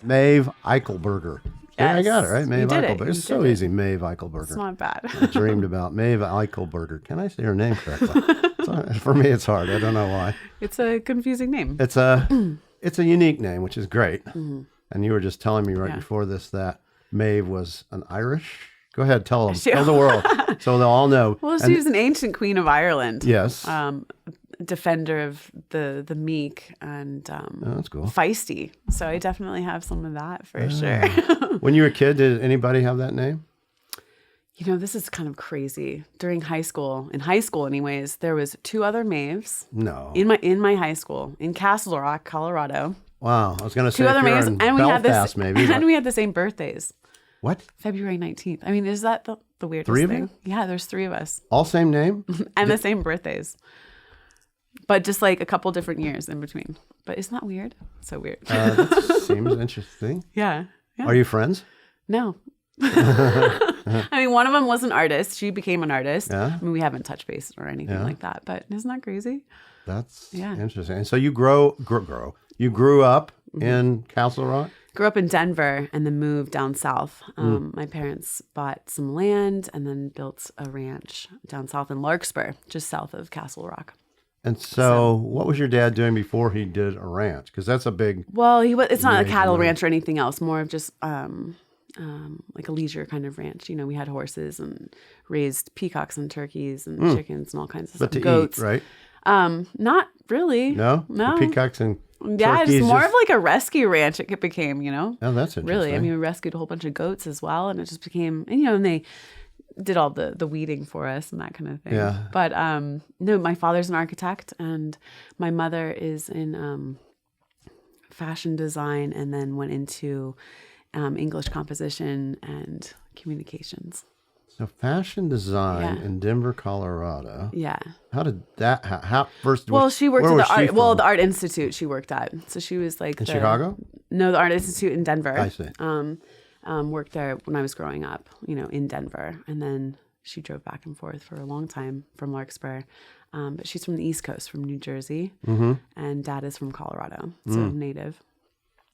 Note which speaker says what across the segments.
Speaker 1: Maeve Eichelberger. Yeah, I got it, right? Maeve Eichelberger. It's so easy, Maeve Eichelberger.
Speaker 2: It's not bad.
Speaker 1: I dreamed about Maeve Eichelberger. Can I say her name correctly? For me, it's hard. I don't know why.
Speaker 2: It's a confusing name.
Speaker 1: It's a unique name, which is great. Mm-hmm. And you were just telling me before this that Maeve was an Irish. Go ahead, tell them. Tell the world so they'll all know.
Speaker 2: Well, she was an ancient queen of Ireland.
Speaker 1: Yes.
Speaker 2: Defender of the meek and
Speaker 1: that's cool.
Speaker 2: Feisty. So I definitely have some of that for sure.
Speaker 1: When you were a kid, did anybody have that name?
Speaker 2: You know, this is kind of crazy. During high school, anyways, there was 2 other Maeves.
Speaker 1: No.
Speaker 2: In my high school in Castle Rock, Colorado.
Speaker 1: Wow, I was going to say
Speaker 2: 2 other Maeves, and
Speaker 1: Belfast, maybe.
Speaker 2: And we had the same birthdays.
Speaker 1: What?
Speaker 2: February 19th. I mean, is that the weirdest
Speaker 1: 3 of
Speaker 2: thing?
Speaker 1: you?
Speaker 2: Yeah, there's 3 of us.
Speaker 1: All same name?
Speaker 2: And the same birthdays. But just like a couple different years in between. But isn't that weird? So weird.
Speaker 1: That seems interesting.
Speaker 2: Yeah.
Speaker 1: Are you friends?
Speaker 2: No. I mean, one of them was an artist. She became an artist.
Speaker 1: Yeah.
Speaker 2: I mean, we haven't touched base or anything like that. But isn't that crazy?
Speaker 1: That's interesting. And so you you grew up in Castle Rock?
Speaker 2: Grew up in Denver and then moved down south. My parents bought some land and then built a ranch down south in Larkspur, just south of Castle Rock.
Speaker 1: And so what was your dad doing before he did a ranch? Because that's a big...
Speaker 2: Well, it's not a cattle ranch or anything else, more of just like a leisure kind of ranch. You know, we had horses and raised peacocks and turkeys and chickens and all kinds of stuff.
Speaker 1: But to
Speaker 2: goats.
Speaker 1: eat, right?
Speaker 2: Not really.
Speaker 1: No? The peacocks and
Speaker 2: turkeys. It's more of like a rescue ranch it became, you know?
Speaker 1: Oh, that's interesting.
Speaker 2: Really. I mean, we rescued a whole bunch of goats as well, and it just became, and, you know, and they did all the weeding for us and that kind of thing.
Speaker 1: Yeah.
Speaker 2: But no, my father's an architect and my mother is in fashion design and then went into English composition and communications.
Speaker 1: So fashion design in Denver, Colorado.
Speaker 2: Yeah.
Speaker 1: How did that? How first?
Speaker 2: Well, she worked at the Art Institute. She worked at. So she was like
Speaker 1: in Chicago.
Speaker 2: No, the Art Institute in Denver.
Speaker 1: I see.
Speaker 2: Worked there when I was growing up, you know, in Denver. And then she drove back and forth for a long time from Larkspur. But she's from the East Coast, from New Jersey. Mm-hmm. And Dad is from Colorado, so native.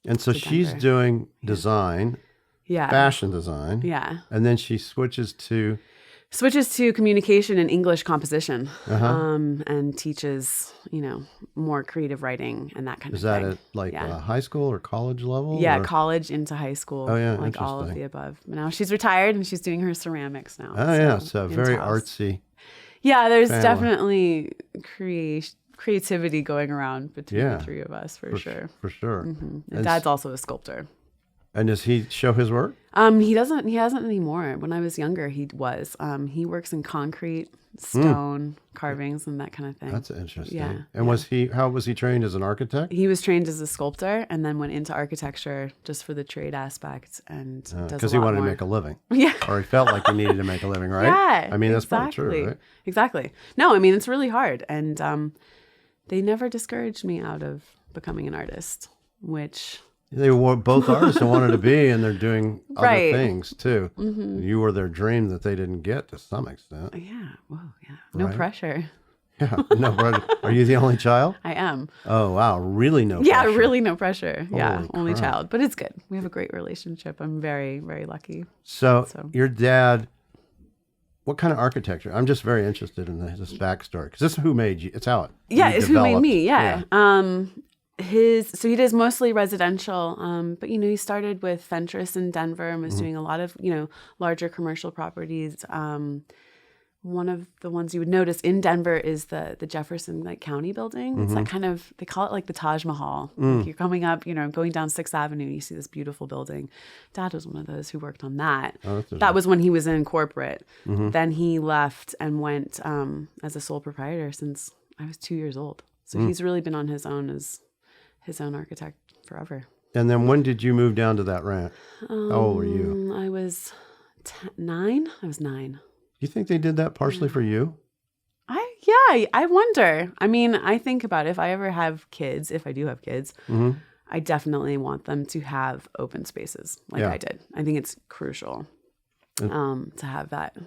Speaker 1: And so she's doing design, fashion design.
Speaker 2: Yeah.
Speaker 1: And then she switches to
Speaker 2: communication and English composition, and teaches, you know, more creative writing and that kind of thing.
Speaker 1: Is that at like high school or college level?
Speaker 2: Yeah, college into high school.
Speaker 1: Oh, yeah,
Speaker 2: like all of the above. Now she's retired and she's doing her ceramics now.
Speaker 1: Oh, yeah, so very artsy.
Speaker 2: Yeah, there's definitely creativity going around between the 3 of us for sure.
Speaker 1: For sure.
Speaker 2: Mm-hmm. And Dad's also a sculptor.
Speaker 1: And does he show his work?
Speaker 2: He doesn't. He hasn't anymore. When I was younger, he was. He works in concrete, stone carvings, and that kind of thing.
Speaker 1: That's interesting.
Speaker 2: Yeah.
Speaker 1: And how was he trained as an architect?
Speaker 2: He was trained as a sculptor, and then went into architecture just for the trade aspect, and
Speaker 1: because he wanted to make a living.
Speaker 2: Yeah.
Speaker 1: Or he felt like he needed to make a living, right?
Speaker 2: Yeah.
Speaker 1: I mean, that's probably true, right?
Speaker 2: Exactly. No, I mean it's really hard, and they never discouraged me out of becoming an artist, which.
Speaker 1: They were both artists and wanted to be, and they're doing other things too. Mm-hmm. You were their dream that they didn't get to some extent.
Speaker 2: Yeah. Whoa. Yeah. No pressure.
Speaker 1: Yeah. No pressure. Are you the only child?
Speaker 2: I am.
Speaker 1: Oh wow. Really no pressure.
Speaker 2: Yeah. Really no pressure.
Speaker 1: Holy
Speaker 2: yeah. Only
Speaker 1: crap.
Speaker 2: child, but it's good. We have a great relationship. I'm very, very lucky.
Speaker 1: So your dad. What kind of architecture? I'm just very interested in this backstory because this is who made you. It's how it.
Speaker 2: Yeah. It's who made me. Yeah. So he does mostly residential, but, you know, he started with Fentress in Denver and was doing a lot of, you know, larger commercial properties. One of the ones you would notice in Denver is the Jefferson County building. It's that kind of, they call it like the Taj Mahal. Like you're coming up, you know, going down 6th Avenue, you see this beautiful building. Dad was one of those who worked on that. That was when he was in corporate. Then he left and went as a sole proprietor since I was 2 years old. So he's really been on his own as his own architect forever.
Speaker 1: And then when did you move down to that ranch? How old were you?
Speaker 2: I was 9. I was 9.
Speaker 1: You think they did that partially for you?
Speaker 2: I wonder. I mean, I think about if I ever have kids, if I do have kids, I definitely want them to have open spaces like I did. I think it's crucial to have that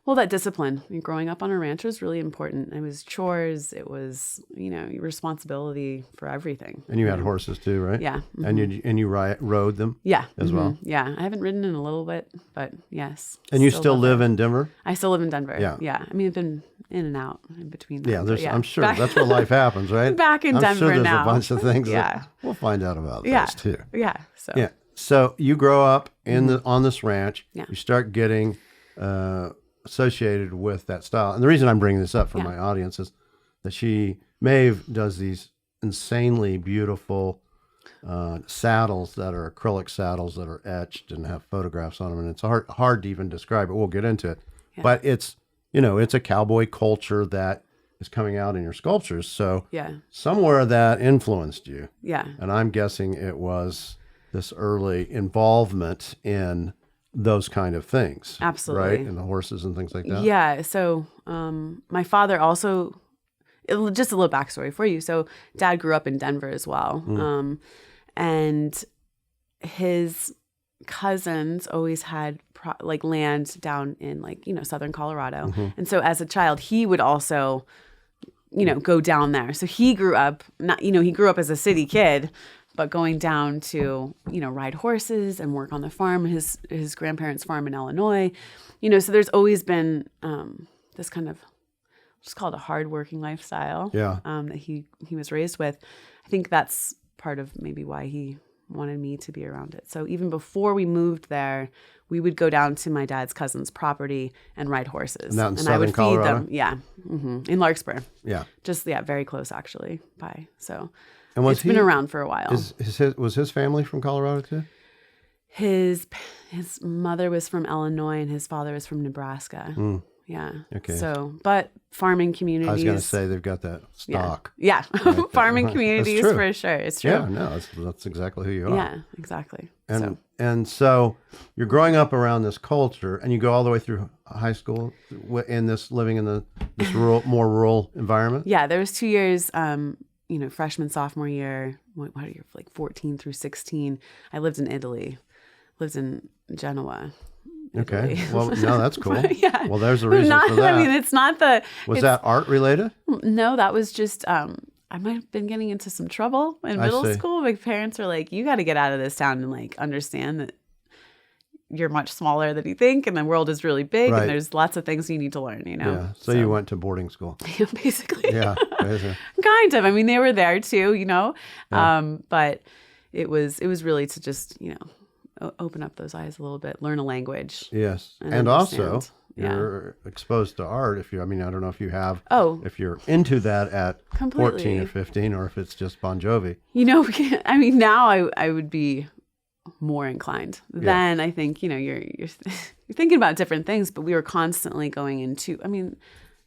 Speaker 2: Well, that discipline. I mean, growing up on a ranch was really important. It was chores. It was, responsibility for everything.
Speaker 1: And you had horses too, right?
Speaker 2: Yeah.
Speaker 1: Mm-hmm. And you rode them?
Speaker 2: Yeah.
Speaker 1: As well?
Speaker 2: Yeah. I haven't ridden in a little bit, but yes.
Speaker 1: And you still live in Denver?
Speaker 2: I still live in Denver.
Speaker 1: Yeah.
Speaker 2: Yeah. I mean, I've been in and out in between.
Speaker 1: I'm sure that's where life happens, right?
Speaker 2: Back in Denver
Speaker 1: sure there's
Speaker 2: now.
Speaker 1: a bunch of things that we'll find out about those too.
Speaker 2: Yeah.
Speaker 1: So you grow up on this ranch.
Speaker 2: Yeah.
Speaker 1: You start getting associated with that style. And the reason I'm bringing this up for my audience is that Maeve does these insanely beautiful saddles that are acrylic saddles that are etched and have photographs on them. And it's hard to even describe it. We'll get into it. Yeah. But it's a cowboy culture that is coming out in your sculptures. So somewhere that influenced you.
Speaker 2: Yeah.
Speaker 1: And I'm guessing it was this early involvement in those kind of things.
Speaker 2: Absolutely.
Speaker 1: Right? And the horses and things like that.
Speaker 2: Yeah. So my father also, just a little backstory for you. So Dad grew up in Denver as well. And his cousins always had land down in southern Colorado. Mm-hmm. And so as a child, he would also, go down there. So he grew up, he grew up as a city kid, but going down to, ride horses and work on the farm, his grandparents' farm in Illinois, so there's always been this kind of, just called a hardworking lifestyle that he was raised with. I think that's part of maybe why he wanted me to be around it. So even before we moved there, we would go down to my dad's cousin's property and ride horses.
Speaker 1: And
Speaker 2: I would
Speaker 1: Colorado?
Speaker 2: feed them. Yeah. Mm-hmm. In Larkspur.
Speaker 1: Yeah.
Speaker 2: Just, very close actually by. So
Speaker 1: and
Speaker 2: it's been around for a while.
Speaker 1: Was his family from Colorado too?
Speaker 2: His mother was from Illinois and his father was from Nebraska.
Speaker 1: Mm.
Speaker 2: Yeah.
Speaker 1: Okay.
Speaker 2: So, but farming communities.
Speaker 1: I was going to say they've got that stock.
Speaker 2: Yeah.
Speaker 1: Right
Speaker 2: farming communities for sure. It's true.
Speaker 1: Yeah, no, that's exactly who you are.
Speaker 2: Yeah, exactly.
Speaker 1: And so you're growing up around this culture, and you go all the way through high school living in this more rural environment.
Speaker 2: Yeah, there was 2 years. Freshman, sophomore year. What are you, 14 through 16? I lived in Italy. Lived in Genoa.
Speaker 1: Okay.
Speaker 2: Italy.
Speaker 1: Well, no, that's cool.
Speaker 2: Yeah.
Speaker 1: Well, there's a reason for that.
Speaker 2: I mean, it's not the.
Speaker 1: Was that art related?
Speaker 2: No, that was just. I might have been getting into some trouble in middle school. My parents were like, "You got to get out of this town and understand that you're much smaller than you think, and the world is really big, and there's lots of things you need to learn."
Speaker 1: Yeah. So you went to boarding school.
Speaker 2: Basically.
Speaker 1: Yeah.
Speaker 2: Kind of. I mean, they were there too, Yeah. But it was really to just open up those eyes a little bit, learn a language.
Speaker 1: Yes. And also you're exposed to art I don't know if you have, if you're into that at 14 or 15, or if it's just Bon Jovi.
Speaker 2: Now I would be more inclined. Then I think, you're thinking about different things, but we were constantly going into,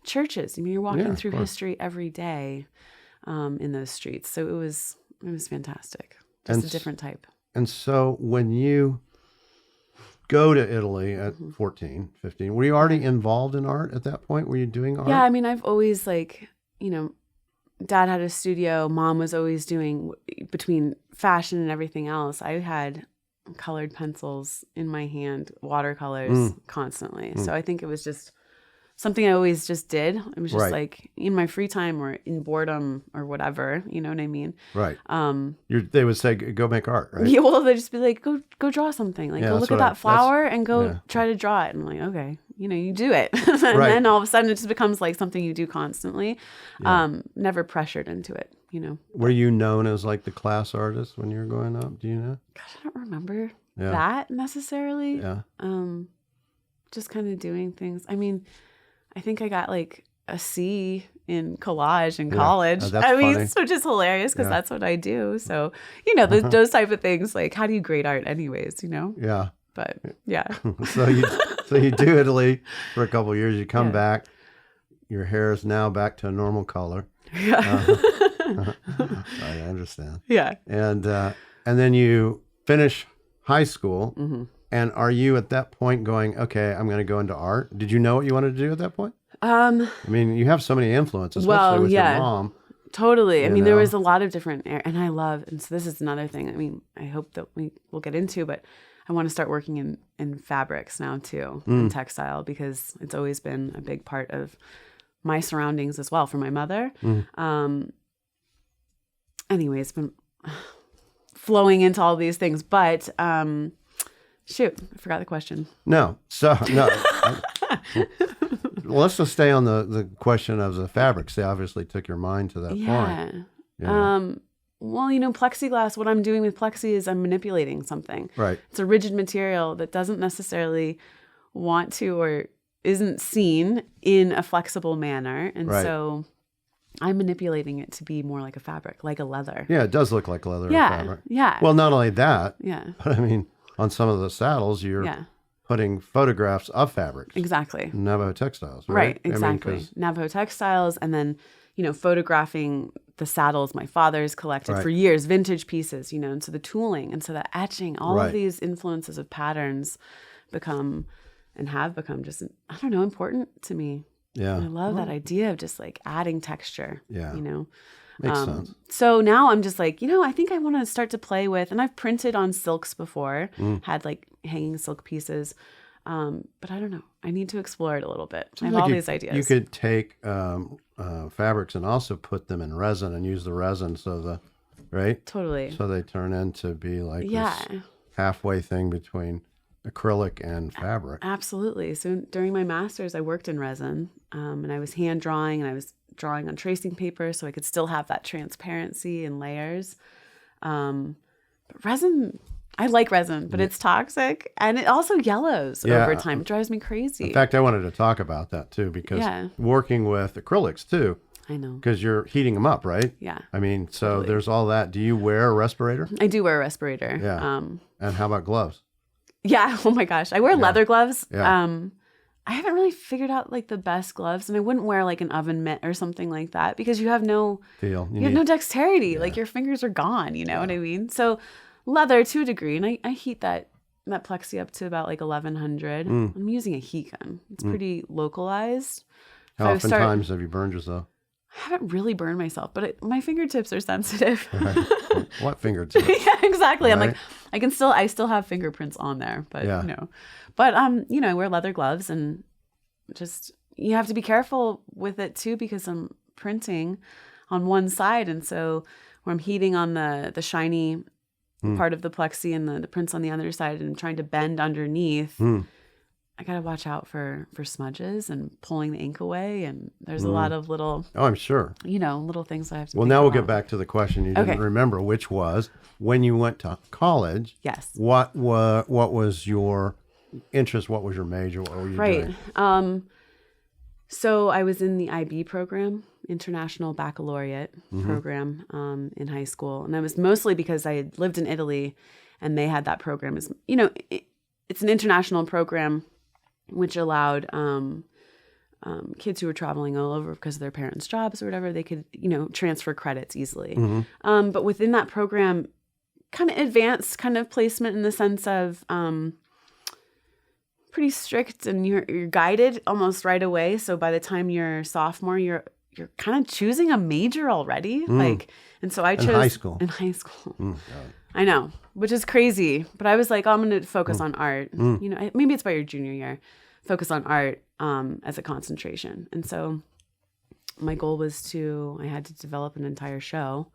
Speaker 2: churches. You're walking through history every day in those streets. So it was fantastic. Just a different type.
Speaker 1: And so when you go to Italy at 14, 15, were you already involved in art at that point? Were you doing art?
Speaker 2: Yeah, I've always Dad had a studio. Mom was always doing, between fashion and everything else, I had colored pencils in my hand, watercolors constantly. So I think it was just something I always just did. It was just in my free time or in boredom or whatever, you know what I mean?
Speaker 1: Right. They would say, go make art, right?
Speaker 2: Yeah, well, they'd just be like, go draw something. Go look at that flower and go try to draw it. And I'm like, okay, you do it. And then all of a sudden it just becomes something you do constantly. Never pressured into it,
Speaker 1: Were you known as the class artist when you were growing up? Do you know?
Speaker 2: Gosh, I don't remember that necessarily.
Speaker 1: Yeah.
Speaker 2: Just kind of doing things. I think I got a C in collage in college.
Speaker 1: That's funny.
Speaker 2: Which is hilarious because that's what I do. So, those type of things, how do you grade art anyways,
Speaker 1: Yeah.
Speaker 2: But yeah.
Speaker 1: So you do Italy for a couple of years. You come back. Your hair is now back to a normal color.
Speaker 2: Yeah.
Speaker 1: I understand.
Speaker 2: Yeah.
Speaker 1: And then you finish high school.
Speaker 2: Mm-hmm.
Speaker 1: And are you at that point going, okay, I'm going to go into art? Did you know what you wanted to do at that point? You have so many influences, especially with your mom.
Speaker 2: Totally. There was a lot of different, and so this is another thing. I hope that we will get into, but I want to start working in fabrics now too, in textile, because it's always been a big part of my surroundings as well for my mother. Anyway, it's been flowing into all these things, but shoot, I forgot the question.
Speaker 1: No. Let's just stay on the question of the fabrics. They obviously took your mind to that point. Yeah.
Speaker 2: Well, plexiglass, what I'm doing with plexi is I'm manipulating something.
Speaker 1: Right.
Speaker 2: It's a rigid material that doesn't necessarily want to or isn't seen in a flexible manner. And so I'm manipulating it to be more like a fabric, like a leather.
Speaker 1: Yeah, it does look like leather and fabric.
Speaker 2: Yeah.
Speaker 1: Well, not only that,
Speaker 2: but
Speaker 1: I mean, on some of the saddles, you're putting photographs of fabrics.
Speaker 2: Exactly.
Speaker 1: Navajo textiles, right?
Speaker 2: Right, exactly. I mean, Navajo textiles, and then, photographing the saddles my father's collected for years, vintage pieces, and so the tooling, and so the etching, all of these influences of patterns have become just, I don't know, important to me.
Speaker 1: Yeah.
Speaker 2: And I love that idea of just like adding texture,
Speaker 1: Makes sense.
Speaker 2: So now I'm just like, I think I want to start to play with, and I've printed on silks before, had like hanging silk pieces. But I don't know. I need to explore it a little bit. I have all these ideas.
Speaker 1: You could take fabrics and also put them in resin and use the resin
Speaker 2: Totally.
Speaker 1: So they turn into be like this halfway thing between acrylic and fabric.
Speaker 2: Absolutely. So during my master's, I worked in resin, and I was hand drawing, and I was drawing on tracing paper, so I could still have that transparency and layers. But resin, I like resin, but it's toxic, and it also yellows over time. It drives me crazy.
Speaker 1: In fact, I wanted to talk about that too, because working with acrylics too.
Speaker 2: I know.
Speaker 1: Because you're heating them up, right?
Speaker 2: Yeah.
Speaker 1: I mean, so there's all that. Do you wear a respirator?
Speaker 2: I do wear a respirator.
Speaker 1: Yeah. And how about gloves?
Speaker 2: Yeah. Oh my gosh. I wear leather gloves.
Speaker 1: Yeah.
Speaker 2: I haven't really figured out like the best gloves, and I wouldn't wear like an oven mitt or something like that, because you have no
Speaker 1: feel.
Speaker 2: You have no dexterity. Like your fingers are gone. You know what I mean? So leather to a degree, and I heat that plexi up to about like 1100. I'm using a heat gun. It's pretty localized.
Speaker 1: How often times have you burned yourself?
Speaker 2: I haven't really burned myself, but my fingertips are sensitive.
Speaker 1: Right. What fingertips?
Speaker 2: Yeah, exactly. Right? I'm like, I still have fingerprints on there, but but I wear leather gloves, and just, you have to be careful with it too, because I'm printing on one side. And so where I'm heating on the shiny part of the plexi and the prints on the other side, and trying to bend underneath, I got to watch out for smudges and pulling the ink away. And there's a lot of little,
Speaker 1: I'm sure,
Speaker 2: little things I have to
Speaker 1: Well, now we'll get back to the question you didn't remember, which was, when you went to college,
Speaker 2: yes,
Speaker 1: what was your interest? What was your major? What were you doing?
Speaker 2: So I was in the IB program, International Baccalaureate program, in high school. And I was mostly because I had lived in Italy, and they had that program. It's an international program, which allowed kids who were traveling all over because of their parents' jobs or whatever, they could, transfer credits easily. But within that program, kind of advanced kind of placement in the sense of pretty strict, and you're guided almost right away. So by the time you're a sophomore, you're kind of choosing a major already. And so I chose in high school. I know, which is crazy. But I was like, I'm going to focus on art. Maybe it's by your junior year. Focus on art as a concentration. And so my goal was I had to develop an entire show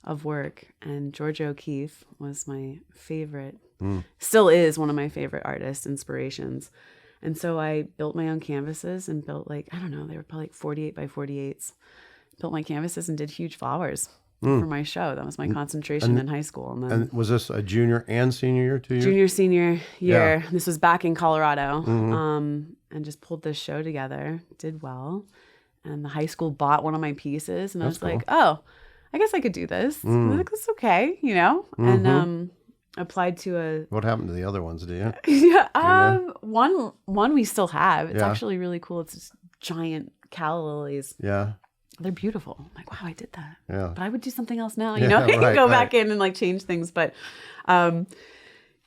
Speaker 2: of work. And Georgia O'Keeffe was my favorite, still is one of my favorite artists, inspirations. And so I built my own canvases and built they were probably like 48 by 48s. Built my canvases and did huge flowers for my show. That was my concentration in high school.
Speaker 1: And was this a junior and senior year, 2 years?
Speaker 2: Junior, senior year. Yeah. This was back in Colorado. And just pulled this show together. Did well. And the high school bought one of my pieces. And I was like, oh, I guess I could do this. I was like, it's okay, And applied to
Speaker 1: What happened to the other ones, do you?
Speaker 2: Yeah. One we still have. It's actually really cool. It's just giant calla lilies.
Speaker 1: Yeah.
Speaker 2: They're beautiful. I'm like, wow, I did that.
Speaker 1: Yeah.
Speaker 2: But I would do something else now, go back in and change things. But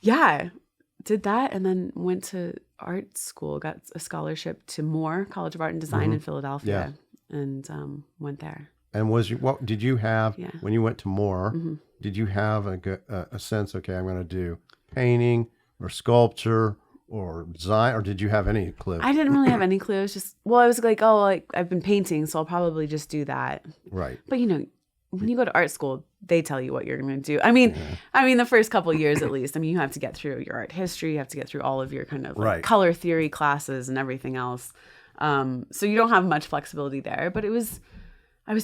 Speaker 2: did that, and then went to art school, got a scholarship to Moore College of Art and Design in Philadelphia, and went there.
Speaker 1: And what did you have when you went to Moore? Did you have a sense? Okay, I'm going to do painting, or sculpture or design, or did you have any clue?
Speaker 2: I didn't really have any clue. It was just, well, I was like, oh, like I've been painting, so I'll probably just do that.
Speaker 1: Right.
Speaker 2: But you know, when you go to art school, they tell you what you're going to do. I mean, the first couple of years at least. I mean, you have to get through your art history, you have to get through all of your kind of like color theory classes and everything else. So you don't have much flexibility there. But I was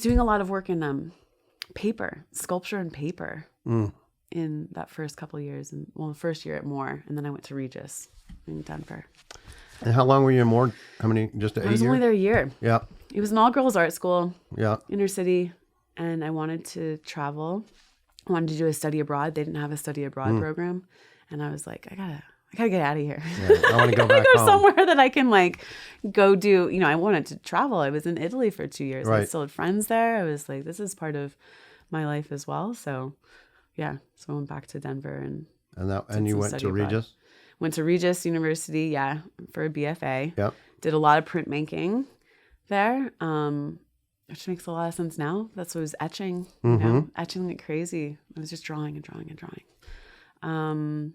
Speaker 2: doing a lot of work in paper, sculpture and paper in that first couple of years, and the first year at Moore, and then I went to Regis in Denver.
Speaker 1: And how long were you in Moore? How many? Just a year?
Speaker 2: I was only there a year.
Speaker 1: Yeah.
Speaker 2: It was an all-girls art school.
Speaker 1: Yeah.
Speaker 2: Inner city. And I wanted to travel. I wanted to do a study abroad. They didn't have a study abroad program. And I was like, I gotta get out of here.
Speaker 1: Yeah, I want to go back home.
Speaker 2: Somewhere that I can like go do, you know, I wanted to travel. I was in Italy for 2 years. I still had friends there. I was like, this is part of my life as well. So yeah. So I went back to Denver and
Speaker 1: you went to Regis?
Speaker 2: Went to Regis University, for a BFA.
Speaker 1: Yep.
Speaker 2: Did a lot of printmaking there. Which makes a lot of sense now. That's what I was etching, you know, etching like crazy. I was just drawing and drawing and drawing. And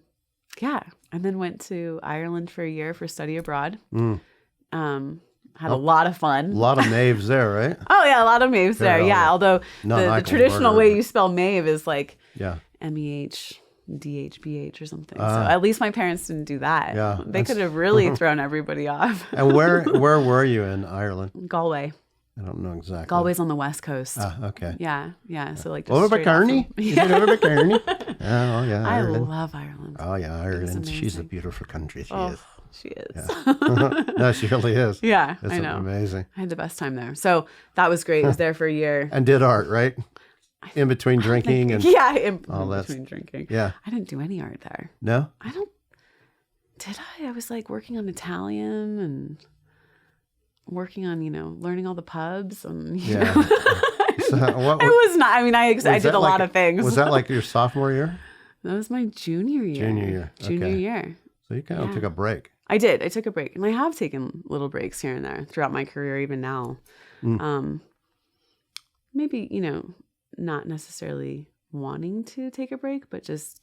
Speaker 2: then went to Ireland for a year for study abroad. Had a lot of fun.
Speaker 1: A lot of Maeves there, right?
Speaker 2: Oh, yeah, a lot of Maeves there. Yeah, although the traditional way you spell Maeve is like MEHDHBH or something. So at least my parents didn't do that.
Speaker 1: Yeah,
Speaker 2: they could have really thrown everybody off.
Speaker 1: And where were you in Ireland?
Speaker 2: Galway.
Speaker 1: I don't know exactly.
Speaker 2: Galway's on the west coast.
Speaker 1: Okay.
Speaker 2: Yeah. So like
Speaker 1: over by Kearney? You did over by Kearney? Oh yeah.
Speaker 2: I
Speaker 1: Ireland.
Speaker 2: love Ireland.
Speaker 1: Oh yeah, Ireland. She's a beautiful country. She is.
Speaker 2: She is.
Speaker 1: Yeah. No, she really is.
Speaker 2: Yeah,
Speaker 1: it's
Speaker 2: I know.
Speaker 1: Amazing.
Speaker 2: I had the best time there. So that was great. I was there for a year.
Speaker 1: And did art, right? In between drinking and
Speaker 2: in between drinking.
Speaker 1: Yeah.
Speaker 2: I didn't do any art there.
Speaker 1: No?
Speaker 2: Did I? I was like working on Italian and working on, you know, learning all the pubs and you know.
Speaker 1: So
Speaker 2: it was not. I mean, I did a lot of things.
Speaker 1: Was that like your sophomore year?
Speaker 2: That was my junior year. Junior year.
Speaker 1: So you kind of took a break.
Speaker 2: I did. I took a break, and I have taken little breaks here and there throughout my career, even now. Maybe, you know, not necessarily wanting to take a break, but just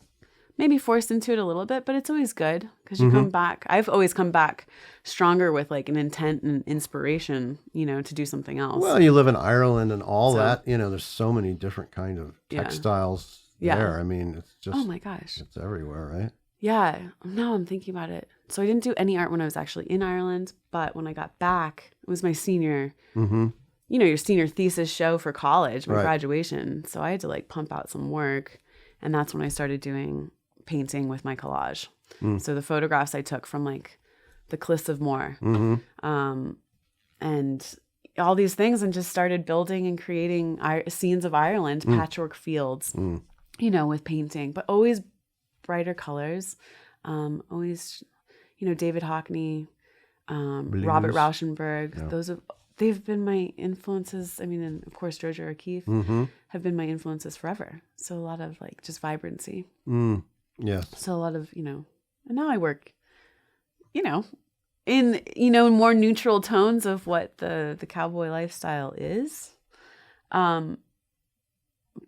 Speaker 2: maybe forced into it a little bit. But it's always good because you come back. I've always come back stronger with like an intent and inspiration, you know, to do something else.
Speaker 1: Well, you live in Ireland and all that. You know, there's so many different kind of textiles there. I mean, it's just,
Speaker 2: oh my gosh,
Speaker 1: it's everywhere, right?
Speaker 2: Yeah. Now I'm thinking about it. So I didn't do any art when I was actually in Ireland, but when I got back, it was my senior, you know, your senior thesis show for college, my graduation. So I had to like pump out some work. And that's when I started doing painting with my collage. So the photographs I took from like the cliffs of Moore and all these things, and just started building and creating scenes of Ireland, patchwork fields, you know, with painting, but always brighter colors. Always, you know, David Hockney, Robert Rauschenberg, they've been my influences. I mean, and of course, Georgia O'Keeffe have been my influences forever. So a lot of like just vibrancy.
Speaker 1: Yes.
Speaker 2: So a lot of, you know, and now I work, you know, in more neutral tones of what the cowboy lifestyle is.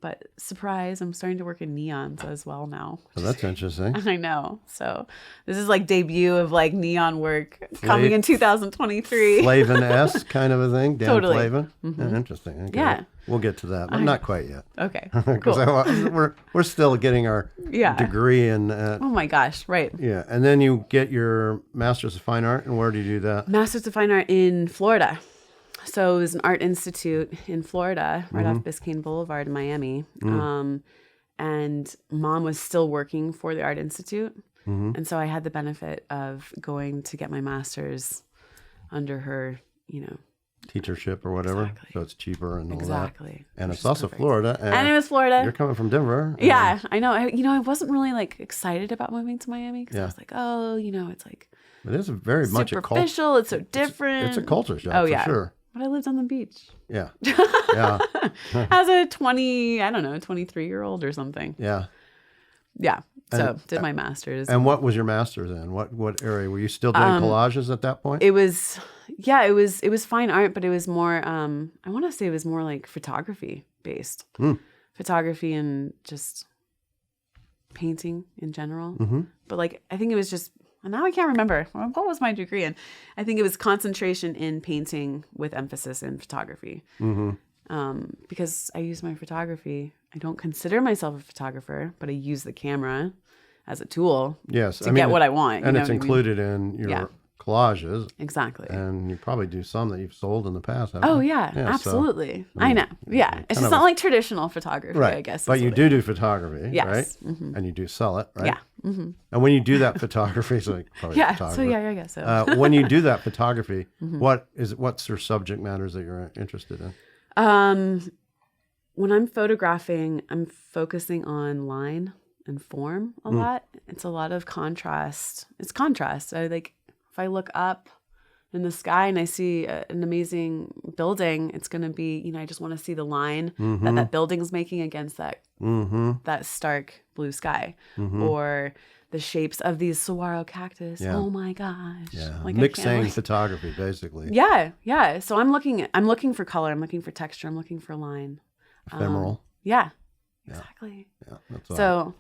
Speaker 2: But surprise, I'm starting to work in neons as well now.
Speaker 1: So that's interesting.
Speaker 2: I know. So this is like debut of like neon work coming in 2023.
Speaker 1: Flavin-esque kind of a thing. Dan
Speaker 2: Totally.
Speaker 1: Flavin. Interesting. Okay.
Speaker 2: Yeah.
Speaker 1: We'll get to that, but not quite yet.
Speaker 2: Okay.
Speaker 1: Because
Speaker 2: Cool.
Speaker 1: we're still getting our degree in.
Speaker 2: Oh my gosh! Right.
Speaker 1: Yeah, and then you get your Master's of Fine Art, and where do you do that?
Speaker 2: Master's of Fine Art in Florida. So it was an art institute in Florida, right off Biscayne Boulevard in Miami. And Mom was still working for the art institute. And so I had the benefit of going to get my master's under her, you know.
Speaker 1: Teachership or whatever.
Speaker 2: Exactly.
Speaker 1: So it's cheaper and all that.
Speaker 2: Exactly.
Speaker 1: And it's also perfect. Florida.
Speaker 2: And it was Florida.
Speaker 1: You're coming from Denver.
Speaker 2: Yeah, I know. I wasn't really like excited about moving to Miami because I was like, oh, you know, it's like.
Speaker 1: It is very much a culture.
Speaker 2: Superficial. It's so different.
Speaker 1: It's a culture shock for sure.
Speaker 2: But I lived on the beach.
Speaker 1: Yeah. Yeah.
Speaker 2: As a 23-year-old or something.
Speaker 1: Yeah.
Speaker 2: Yeah. So did my master's.
Speaker 1: And what was your master's in? What area? Were you still doing collages at that point?
Speaker 2: It was fine art, but it was more, I want to say it was more like photography based. Photography and just painting in general.
Speaker 1: Mm-hmm.
Speaker 2: But like, I think it was just, now I can't remember. What was my degree in? I think it was concentration in painting with emphasis in photography.
Speaker 1: Mm-hmm.
Speaker 2: Because I use my photography. I don't consider myself a photographer, but I use the camera as a tool to get what I want.
Speaker 1: And it's included in your collages.
Speaker 2: Exactly.
Speaker 1: And you probably do some that you've sold in the past.
Speaker 2: Oh, yeah, absolutely. So, I know. Yeah. It's just not like traditional photography,
Speaker 1: right.
Speaker 2: I guess.
Speaker 1: But you do photography,
Speaker 2: yes.
Speaker 1: right?
Speaker 2: Mm-hmm.
Speaker 1: And you do sell it, right?
Speaker 2: Yeah. Mm-hmm.
Speaker 1: And when you do that photography, so probably
Speaker 2: yeah. So
Speaker 1: when you do that photography, what's your subject matters that you're interested in?
Speaker 2: When I'm photographing, I'm focusing on line and form a lot. It's a lot of contrast. It's contrast. If I look up in the sky and I see an amazing building, it's going to be, I just want to see the line that building's making against that stark blue sky, or the shapes of these saguaro cactus. Yeah. Oh my gosh.
Speaker 1: Yeah. Mixing photography, basically.
Speaker 2: Yeah. Yeah. So I'm looking for color. I'm looking for texture. I'm looking for line.
Speaker 1: Ephemeral.
Speaker 2: Yeah. Exactly.
Speaker 1: Yeah.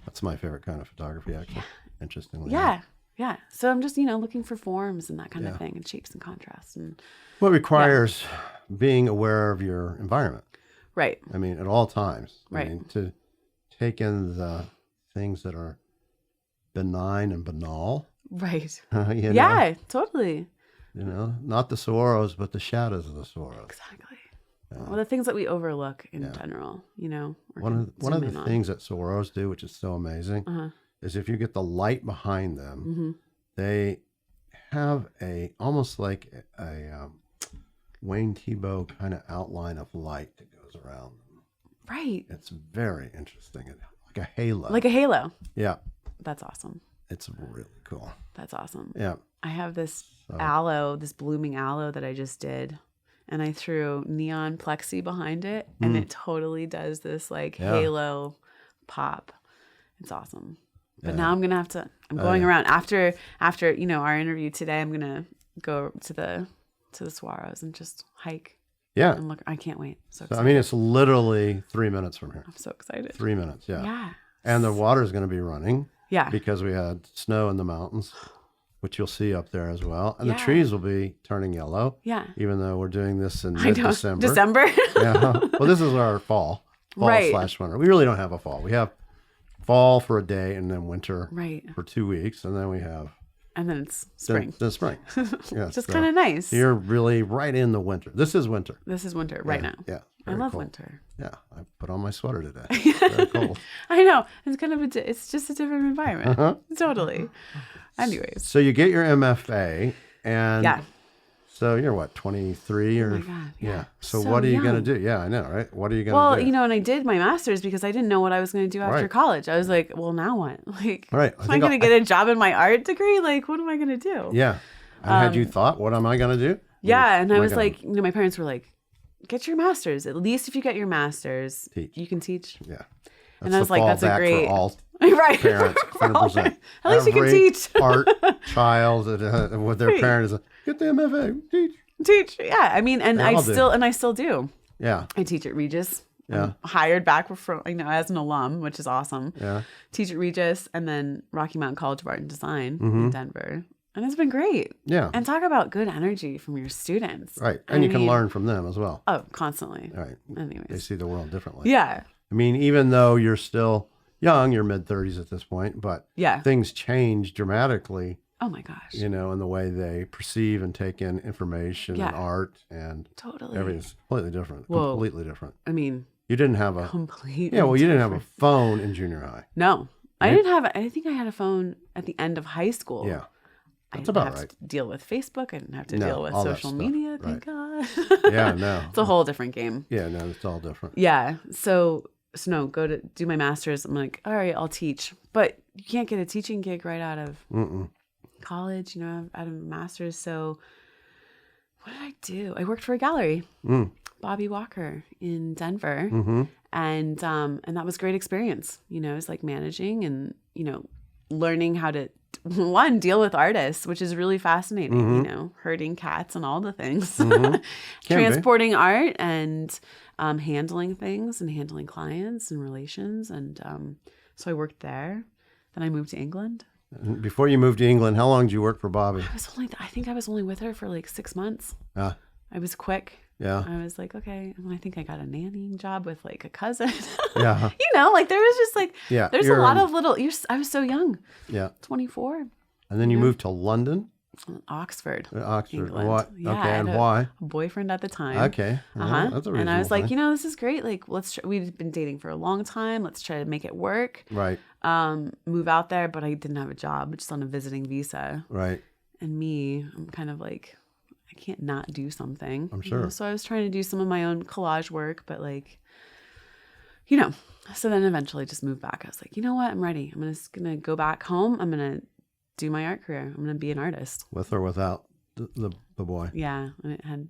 Speaker 1: That's my favorite kind of photography, actually. Interestingly.
Speaker 2: Yeah. Yeah. So I'm just, looking for forms and that kind of thing, and shapes and contrasts. And
Speaker 1: what requires being aware of your environment.
Speaker 2: Right.
Speaker 1: I mean, at all times.
Speaker 2: Right.
Speaker 1: I mean, to take in the things that are benign and banal.
Speaker 2: Right.
Speaker 1: Yeah,
Speaker 2: totally.
Speaker 1: Not the saguaros, but the shadows of the saguaros.
Speaker 2: Exactly. Well, the things that we overlook in general,
Speaker 1: One of the things that saguaros do, which is so amazing, is if you get the light behind them, they have almost like a Wayne Thiebaud kind of outline of light that goes around them.
Speaker 2: Right.
Speaker 1: It's very interesting. Like a halo.
Speaker 2: Like a halo.
Speaker 1: Yeah.
Speaker 2: That's awesome.
Speaker 1: It's really cool.
Speaker 2: That's awesome.
Speaker 1: Yeah.
Speaker 2: I have this aloe, this blooming aloe that I just did. And I threw neon plexi behind it. And it totally does this halo pop. It's awesome. But now I'm going to have to, I'm going around after, our interview today, I'm going to go to the saguaros and just hike.
Speaker 1: Yeah.
Speaker 2: And look, I can't wait. So
Speaker 1: it's literally 3 minutes from here.
Speaker 2: I'm so excited.
Speaker 1: 3 minutes. Yeah.
Speaker 2: Yeah.
Speaker 1: And the water is going to be running.
Speaker 2: Yeah.
Speaker 1: Because we had snow in the mountains, which you'll see up there as well. And the trees will be turning yellow.
Speaker 2: Yeah.
Speaker 1: Even though we're doing this in mid-December.
Speaker 2: December?
Speaker 1: Yeah. Well, this is our fall / winter. We really don't have a fall. We have fall for a day and then winter for 2 weeks. And then we have...
Speaker 2: And then it's spring.
Speaker 1: Then spring. Yeah,
Speaker 2: just kind of nice.
Speaker 1: You're really right in the winter. This is winter.
Speaker 2: This is winter right now.
Speaker 1: Yeah.
Speaker 2: I love
Speaker 1: cold.
Speaker 2: Winter.
Speaker 1: Yeah. I put on my sweater today. Very cold.
Speaker 2: I know. It's kind of it's just a different environment. Totally. Anyways.
Speaker 1: So you get your MFA and so you're what, 23 or?
Speaker 2: Oh my God. Yeah.
Speaker 1: So what are you going to do? Yeah, I know, right? What are you going to do?
Speaker 2: Well, and I did my master's because I didn't know what I was going to do after college. I was like, well, now what? Like, am I going to get a job in my art degree? Like, what am I going to do?
Speaker 1: Yeah. And had you thought, what am I going to do?
Speaker 2: Yeah. And I was like, my parents were like, get your master's. At least if you get your master's, you can teach.
Speaker 1: Yeah.
Speaker 2: And I was like, that's a great...
Speaker 1: For all
Speaker 2: right.
Speaker 1: parents, 100%.
Speaker 2: At least you can teach.
Speaker 1: Art child with their parents is get the MFA,
Speaker 2: teach. Yeah. I mean, and I still do.
Speaker 1: Yeah.
Speaker 2: I teach at Regis.
Speaker 1: Yeah.
Speaker 2: I'm hired back from, as an alum, which is awesome.
Speaker 1: Yeah.
Speaker 2: Teach at Regis and then Rocky Mountain College of Art and Design in Denver. And it's been great.
Speaker 1: Yeah.
Speaker 2: And talk about good energy from your students.
Speaker 1: Right. And you can learn from them as well.
Speaker 2: Oh, constantly.
Speaker 1: Right.
Speaker 2: Anyways.
Speaker 1: They see the world differently.
Speaker 2: Yeah.
Speaker 1: I mean, even though you're still young, you're mid-30s at this point, but things change dramatically.
Speaker 2: Oh my gosh.
Speaker 1: In the way they perceive and take in information and art and everything's completely different.
Speaker 2: Whoa.
Speaker 1: Completely different.
Speaker 2: I mean,
Speaker 1: you didn't have a
Speaker 2: completely
Speaker 1: you didn't have a phone in junior high.
Speaker 2: No. I didn't have I think I had a phone at the end of high school.
Speaker 1: Yeah.
Speaker 2: That's about right. I didn't have to deal with Facebook. I didn't have to deal with social media. Thank God.
Speaker 1: Yeah, no.
Speaker 2: It's a whole different game.
Speaker 1: Yeah, no, it's all different.
Speaker 2: Yeah. So no, go to do my master's. I'm like, all right, I'll teach. But you can't get a teaching gig right out of college, out of a master's. So what did I do? I worked for a gallery, Bobby Walker in Denver. And that was a great experience. It was like managing and, learning how to deal with artists, which is really fascinating, herding cats and all the things, transporting art and handling things and handling clients and relations. And so I worked there. Then I moved to England.
Speaker 1: And before you moved to England, how long did you work for Bobby?
Speaker 2: I think I was only with her for like 6 months.
Speaker 1: Yeah.
Speaker 2: I was quick.
Speaker 1: Yeah.
Speaker 2: I was like, okay. And I think I got a nannying job with like a cousin.
Speaker 1: Yeah.
Speaker 2: Like there was just like, there's a lot of little, I was so young.
Speaker 1: Yeah.
Speaker 2: 24.
Speaker 1: And then you moved to London?
Speaker 2: Oxford.
Speaker 1: England. What?
Speaker 2: Yeah,
Speaker 1: okay. And why?
Speaker 2: A boyfriend at the time.
Speaker 1: Okay. Well, that's a
Speaker 2: and I was like,
Speaker 1: thing.
Speaker 2: this is great. Like, we'd been dating for a long time. Let's try to make it work.
Speaker 1: Right.
Speaker 2: Move out there, but I didn't have a job, just on a visiting visa.
Speaker 1: Right.
Speaker 2: And I'm kind of like, I can't not do something.
Speaker 1: I'm sure.
Speaker 2: So I was trying to do some of my own collage work, but like, so then eventually just moved back. I was like, you know what? I'm ready. I'm just going to go back home. I'm going to do my art career. I'm going to be an artist.
Speaker 1: With or without the boy?
Speaker 2: Yeah. And it had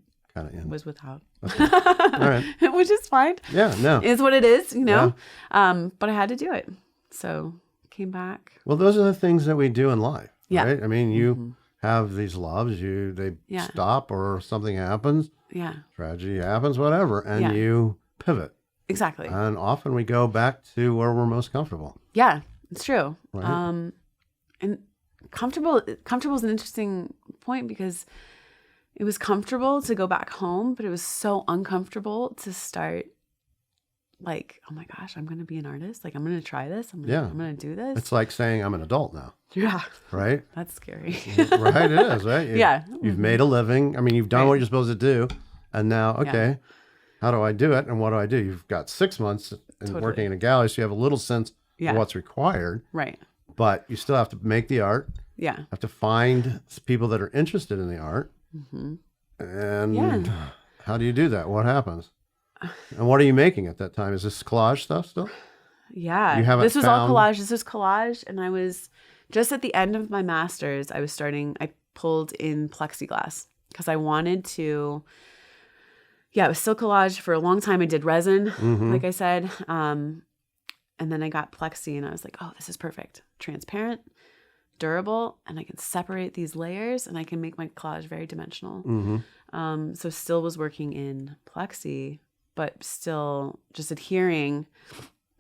Speaker 2: was without.
Speaker 1: Okay. All right.
Speaker 2: Which is fine.
Speaker 1: Yeah, no.
Speaker 2: Is what it is,
Speaker 1: Yeah.
Speaker 2: But I had to do it. So came back.
Speaker 1: Well, those are the things that we do in life.
Speaker 2: Yeah.
Speaker 1: Right? I mean, you have these loves, they stop or something happens.
Speaker 2: Yeah.
Speaker 1: Tragedy happens, whatever. And you pivot.
Speaker 2: Exactly.
Speaker 1: And often we go back to where we're most comfortable.
Speaker 2: Yeah, it's true.
Speaker 1: Right.
Speaker 2: And comfortable is an interesting point because it was comfortable to go back home, but it was so uncomfortable to start like, oh my gosh, I'm going to be an artist. Like, I'm going to try this. I'm going to do this.
Speaker 1: It's like saying I'm an adult now.
Speaker 2: Yeah.
Speaker 1: Right?
Speaker 2: That's scary.
Speaker 1: Right, it is, right? You've made a living. I mean, you've done what you're supposed to do. And now, okay, how do I do it? And what do? You've got 6 months and working in a gallery, so you have a little sense of what's required.
Speaker 2: Right.
Speaker 1: But you still have to make the art.
Speaker 2: Yeah.
Speaker 1: Have to find people that are interested in the art. Mm-hmm. And how do you do that? What happens? And what are you making at that time? Is this collage stuff still?
Speaker 2: Yeah.
Speaker 1: You haven't
Speaker 2: This was all collage. This was collage. And I was just at the end of my master's, I pulled in plexiglass because I wanted to, it was still collage for a long time. I did resin, like I said. And then I got plexi and I was like, oh, this is perfect. Transparent, durable, and I can separate these layers and I can make my collage very dimensional. So still was working in plexi, but still just adhering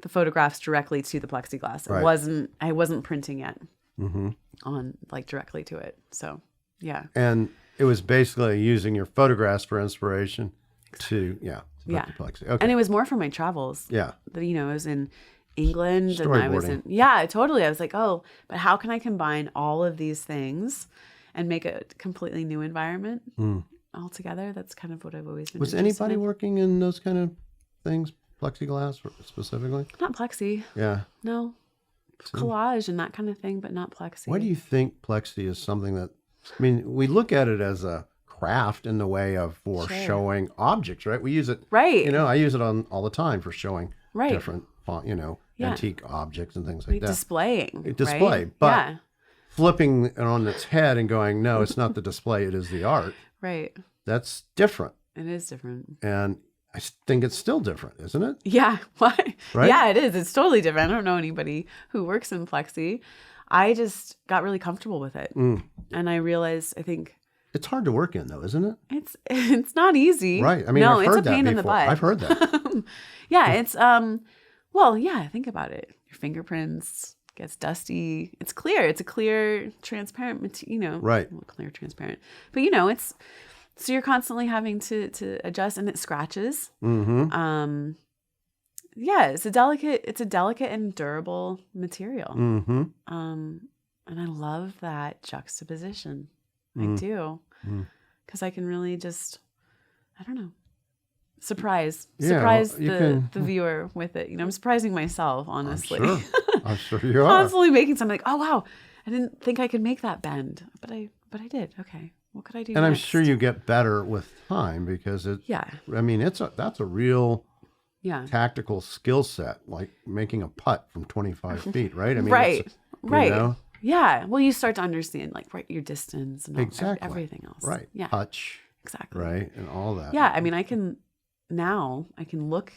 Speaker 2: the photographs directly to the plexiglass. Right. I wasn't printing yet on like directly to it. So yeah.
Speaker 1: And it was basically using your photographs for inspiration to the plexi. Okay.
Speaker 2: And it was more for my travels.
Speaker 1: Yeah.
Speaker 2: I was in England and I was in totally. I was like, oh, but how can I combine all of these things and make a completely new environment all together? That's kind of what I've always been.
Speaker 1: Was anybody working in those kind of things, plexiglass specifically?
Speaker 2: Not plexi.
Speaker 1: Yeah.
Speaker 2: No. Collage and that kind of thing, but not plexi.
Speaker 1: Why do you think plexi is something that, I mean, we look at it as a craft in the way of showing objects, right? We use it.
Speaker 2: Right.
Speaker 1: I use it all the time for showing different antique objects and things like that.
Speaker 2: Displaying.
Speaker 1: But flipping it on its head and going, no, it's not the display, it is the art.
Speaker 2: Right.
Speaker 1: That's different.
Speaker 2: It is different.
Speaker 1: And I think it's still different, isn't it?
Speaker 2: Yeah. Why?
Speaker 1: Right?
Speaker 2: Yeah, it is. It's totally different. I don't know anybody who works in plexi. I just got really comfortable with it. And I realized, I think,
Speaker 1: it's hard to work in though, isn't it?
Speaker 2: It's not easy.
Speaker 1: Right. I mean,
Speaker 2: no,
Speaker 1: I've heard
Speaker 2: it's a pain
Speaker 1: that
Speaker 2: in the
Speaker 1: before.
Speaker 2: butt.
Speaker 1: I've heard that.
Speaker 2: It's think about it. Your fingerprints gets dusty. It's clear. It's a clear, transparent material.
Speaker 1: Right.
Speaker 2: Well, clear, transparent. But it's so you're constantly having to adjust, and it scratches.
Speaker 1: Mm-hmm.
Speaker 2: It's a delicate and durable material.
Speaker 1: Mm-hmm.
Speaker 2: And I love that juxtaposition. I do. Because I can really just, I don't know, surprise the viewer with it. I'm surprising myself, honestly.
Speaker 1: I'm sure you are.
Speaker 2: Constantly making something like, oh wow, I didn't think I could make that bend, but I did. Okay, what could I do?
Speaker 1: And
Speaker 2: next?
Speaker 1: I'm sure you get better with time because I mean, that's a real tactical skill set, like making a putt from 25 feet, right? I mean,
Speaker 2: right. Yeah. Well, you start to understand your distance and everything else.
Speaker 1: Right.
Speaker 2: Yeah.
Speaker 1: Touch.
Speaker 2: Exactly.
Speaker 1: Right. And all that.
Speaker 2: Yeah. I mean, I can look,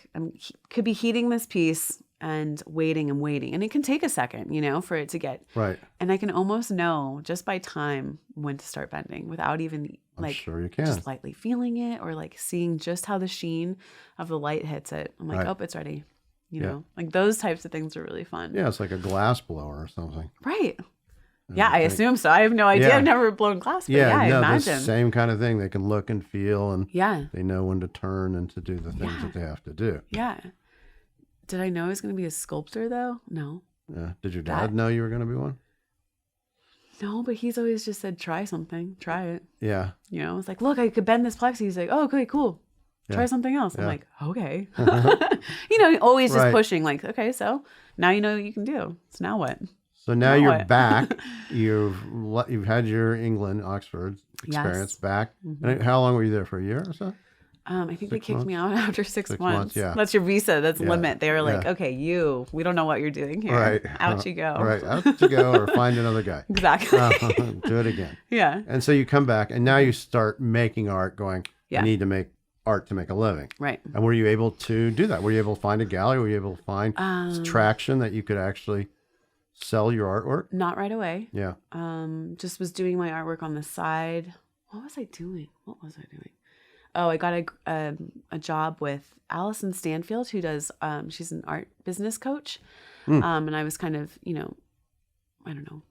Speaker 2: could be heating this piece and waiting. And it can take a second, for it to get.
Speaker 1: Right.
Speaker 2: And I can almost know just by time when to start bending without even
Speaker 1: I'm sure you can.
Speaker 2: Just lightly feeling it or seeing just how the sheen of the light hits it. I'm like, oh, it's ready. You know, like those types of things are really fun.
Speaker 1: Yeah, it's like a glass blower or something.
Speaker 2: Right. Yeah, I assume so. I have no idea. I've never blown glass, but I imagine.
Speaker 1: The same kind of thing. They can look and feel, and
Speaker 2: yeah,
Speaker 1: they know when to turn and to do the things that they have to do.
Speaker 2: Yeah. Did I know I was going to be a sculptor, though? No.
Speaker 1: Yeah. Did your dad know you were going to be one?
Speaker 2: No, but he's always just said, try something. Try it.
Speaker 1: Yeah.
Speaker 2: You know, it's like, look, I could bend this plexi. He's like, oh, okay, cool. Try something else. I'm like, okay. You know, always just pushing like, okay, so now you know what you can do. So now what?
Speaker 1: So now you're back. You've had your England, Oxford experience back. And how long were you there, for a year or so?
Speaker 2: I think they kicked me out after 6 months.
Speaker 1: Yeah.
Speaker 2: That's your visa. That's limit. They were like, okay, we don't know what you're doing here.
Speaker 1: Right.
Speaker 2: Out you go.
Speaker 1: Right. Out you go, or find another guy.
Speaker 2: Exactly.
Speaker 1: Do it again.
Speaker 2: Yeah.
Speaker 1: And so you come back and now you start making art going, I need to make art to make a living.
Speaker 2: Right.
Speaker 1: And were you able to do that? Were you able to find a gallery? Were you able to find traction that you could actually sell your artwork?
Speaker 2: Not right away.
Speaker 1: Yeah.
Speaker 2: Just was doing my artwork on the side. What was I doing? Oh, I got a job with Allison Stanfield, who does, she's an art business coach. And I was kind of, you know, I don't know,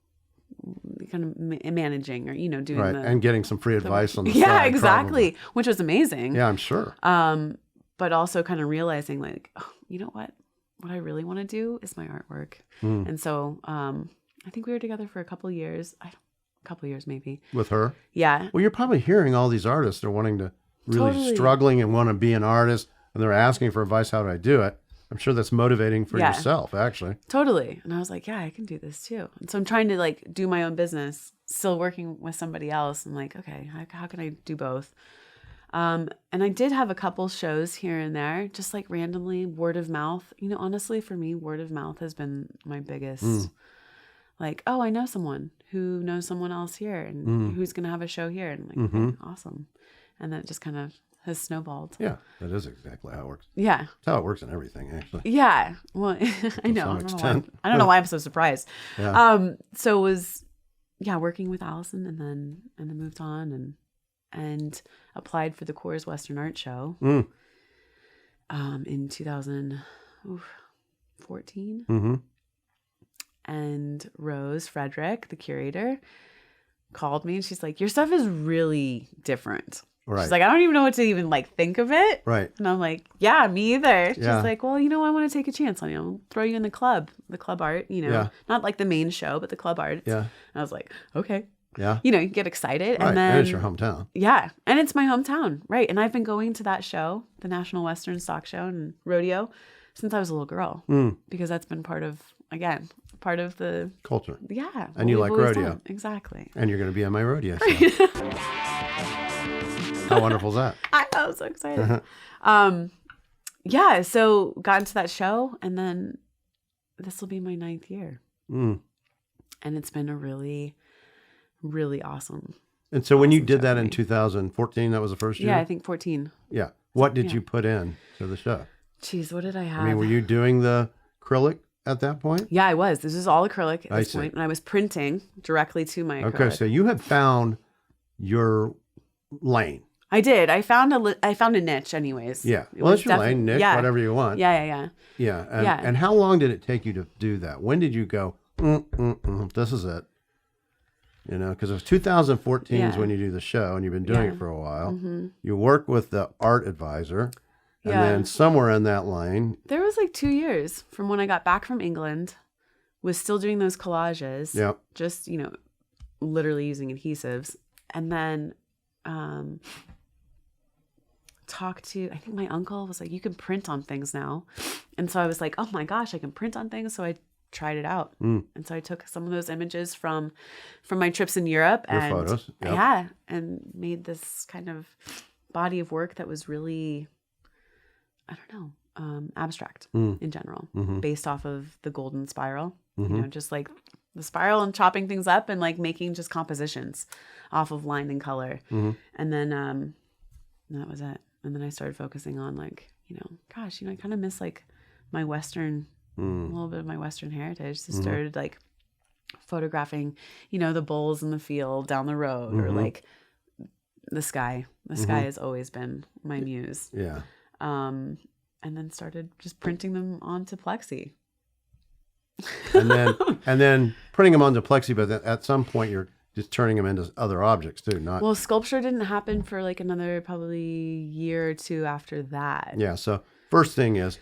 Speaker 2: kind of managing or, you know, doing
Speaker 1: and getting some free advice on the side.
Speaker 2: Yeah, exactly.
Speaker 1: Probably.
Speaker 2: Which was amazing.
Speaker 1: Yeah, I'm sure.
Speaker 2: But also kind of realizing like, oh, you know what I really want to do is my artwork. And so, I think we were together for a couple years. A couple years maybe.
Speaker 1: With her?
Speaker 2: Yeah.
Speaker 1: Well, you're probably hearing all these artists are wanting to really struggling and want to be an artist, and they're asking for advice. How do I do it? I'm sure that's motivating for yourself, actually.
Speaker 2: Totally. And I was like, yeah, I can do this too. And so I'm trying to like do my own business, still working with somebody else. I'm like, okay, how can I do both? And I did have a couple shows here and there, just like randomly, word of mouth. You know, honestly, for me, word of mouth has been my biggest. Like, oh, I know someone who knows someone else here, and who's going to have a show here. And I'm like, okay, awesome. And then it just kind of has snowballed.
Speaker 1: Yeah, that is exactly how it works.
Speaker 2: Yeah.
Speaker 1: That's how it works in everything, actually.
Speaker 2: Yeah. Well, I know. I don't know why I'm so surprised.
Speaker 1: Yeah.
Speaker 2: So it was, working with Allison, and then moved on and applied for the Coors Western Art Show in 2014. And Rose Frederick, the curator, called me and she's like, your stuff is really different. Right. She's like, I don't even know what to even like think of it.
Speaker 1: Right.
Speaker 2: And I'm like, yeah, me either. She's like, well, you know, I want to take a chance on you. I'll throw you in the club art, you know, not like the main show, but the club art. Yeah. And I was like, okay.
Speaker 1: Yeah.
Speaker 2: You know, you get excited.
Speaker 1: Right.
Speaker 2: And then
Speaker 1: it's your hometown.
Speaker 2: Yeah. And it's my hometown. Right. And I've been going to that show, the National Western Stock Show and Rodeo, since I was a little girl. Because that's been part of the
Speaker 1: culture.
Speaker 2: Yeah.
Speaker 1: And you like rodeo.
Speaker 2: Done. Exactly.
Speaker 1: And you're going to be on my rodeo show. How wonderful is that?
Speaker 2: I was so excited. So got into that show, and then this will be my 9th year. And it's been a really, really awesome.
Speaker 1: And so when you did that in 2014, that was the first year?
Speaker 2: Yeah, I think 14.
Speaker 1: Yeah. What did you put in to the show?
Speaker 2: Jeez, what did I have?
Speaker 1: I mean, were you doing the acrylic at that point?
Speaker 2: Yeah, I was. This is all acrylic at this point, and I was printing directly to my acrylic.
Speaker 1: Okay, so you had found your lane.
Speaker 2: I did. I found a niche, anywathis.
Speaker 1: Yeah. Well, that's your lane, niche, whatever you want.
Speaker 2: Yeah.
Speaker 1: And how long did it take you to do that? When did you go, this is it? You know, because it was 2014 is when you do the show, and you've been doing it for a while. You work with the art advisor. And then somewhere in that line.
Speaker 2: There was like 2 years from when I got back from England, was still doing those collages.
Speaker 1: Yep.
Speaker 2: Just, you know, literally using adhesives. And then talked to, I think my uncle was like, you can print on things now. And so I was like, oh my gosh, I can print on things. So I tried it out. And so I took some of those images from my trips in Europe.
Speaker 1: Your photos. Yep.
Speaker 2: Yeah. And made this kind of body of work that was really, I don't know, abstract in general, based off of the golden spiral, you know, just like the spiral and chopping things up and like making just compositions off of line and color. And then that was it. And then I started focusing on like, you know, gosh, you know, I kind of miss like my Western, a little bit of my Western heritage. So started like photographing, you know, the bulls in the field down the road or like the sky. The sky has always been my muse.
Speaker 1: Yeah.
Speaker 2: then started just printing them onto plexi.
Speaker 1: and then putting them onto plexi, but then at some point you're just turning them into other objects too. Not
Speaker 2: well, sculpture didn't happen for like another probably year or two after that.
Speaker 1: Yeah. So first thing is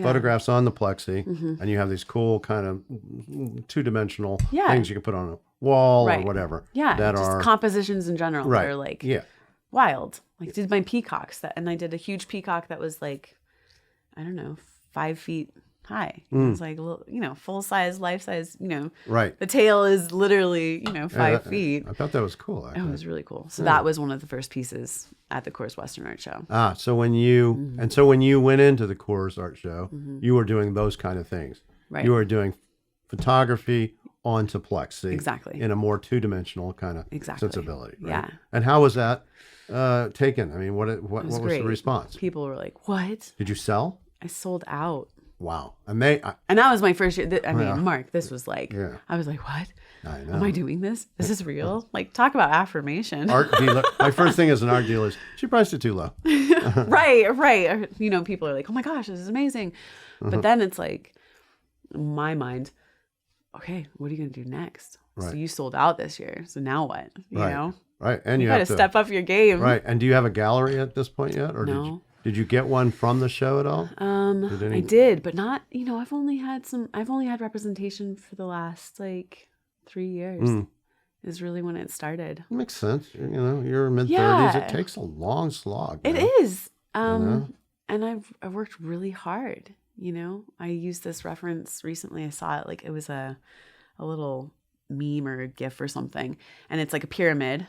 Speaker 1: photographs on the plexi, and you have these cool kind of 2-dimensional things you can put on a wall or whatever.
Speaker 2: Yeah,
Speaker 1: that
Speaker 2: just
Speaker 1: are
Speaker 2: compositions in general that are like wild. Like did my peacocks and I did a huge peacock that was like, I don't know, 5 feet high. It was like a little, full size, life size,
Speaker 1: Right.
Speaker 2: The tail is literally, 5 feet.
Speaker 1: I thought that was cool.
Speaker 2: It was really cool. So that was one of the first pieces at the Coors Western Art Show.
Speaker 1: So when you went into the Coors Art Show, you were doing those kind of things.
Speaker 2: Right.
Speaker 1: You were doing photography onto plexi.
Speaker 2: Exactly.
Speaker 1: In a more 2-dimensional kind of sensibility. Right?
Speaker 2: Yeah.
Speaker 1: And how was that taken? I mean, what was the response?
Speaker 2: People were like, "What?"
Speaker 1: Did you sell?
Speaker 2: I sold out.
Speaker 1: Wow.
Speaker 2: And that was my first year. Mark, this was like, I was like, what?
Speaker 1: I know.
Speaker 2: Am I doing this? Is this real? Like, talk about affirmation.
Speaker 1: Art dealer. My first thing as an art dealer is she priced it too low.
Speaker 2: Right. People are like, oh my gosh, this is amazing. But then it's like, in my mind, okay, what are you going to do next?
Speaker 1: Right.
Speaker 2: So you sold out this year. So now what? You know?
Speaker 1: Right. And you
Speaker 2: got
Speaker 1: have
Speaker 2: to step up your game.
Speaker 1: Right. And do you have a gallery at this point yet? Or
Speaker 2: No.
Speaker 1: Did you get one from the show at all?
Speaker 2: I did, but not, I've only had representation for the last like 3 years is really when it started.
Speaker 1: That makes sense. You're mid-30s. It takes a long slog.
Speaker 2: It is. And I've worked really hard, I used this reference recently. I saw it, like it was a little meme or a GIF or something. And it's like a pyramid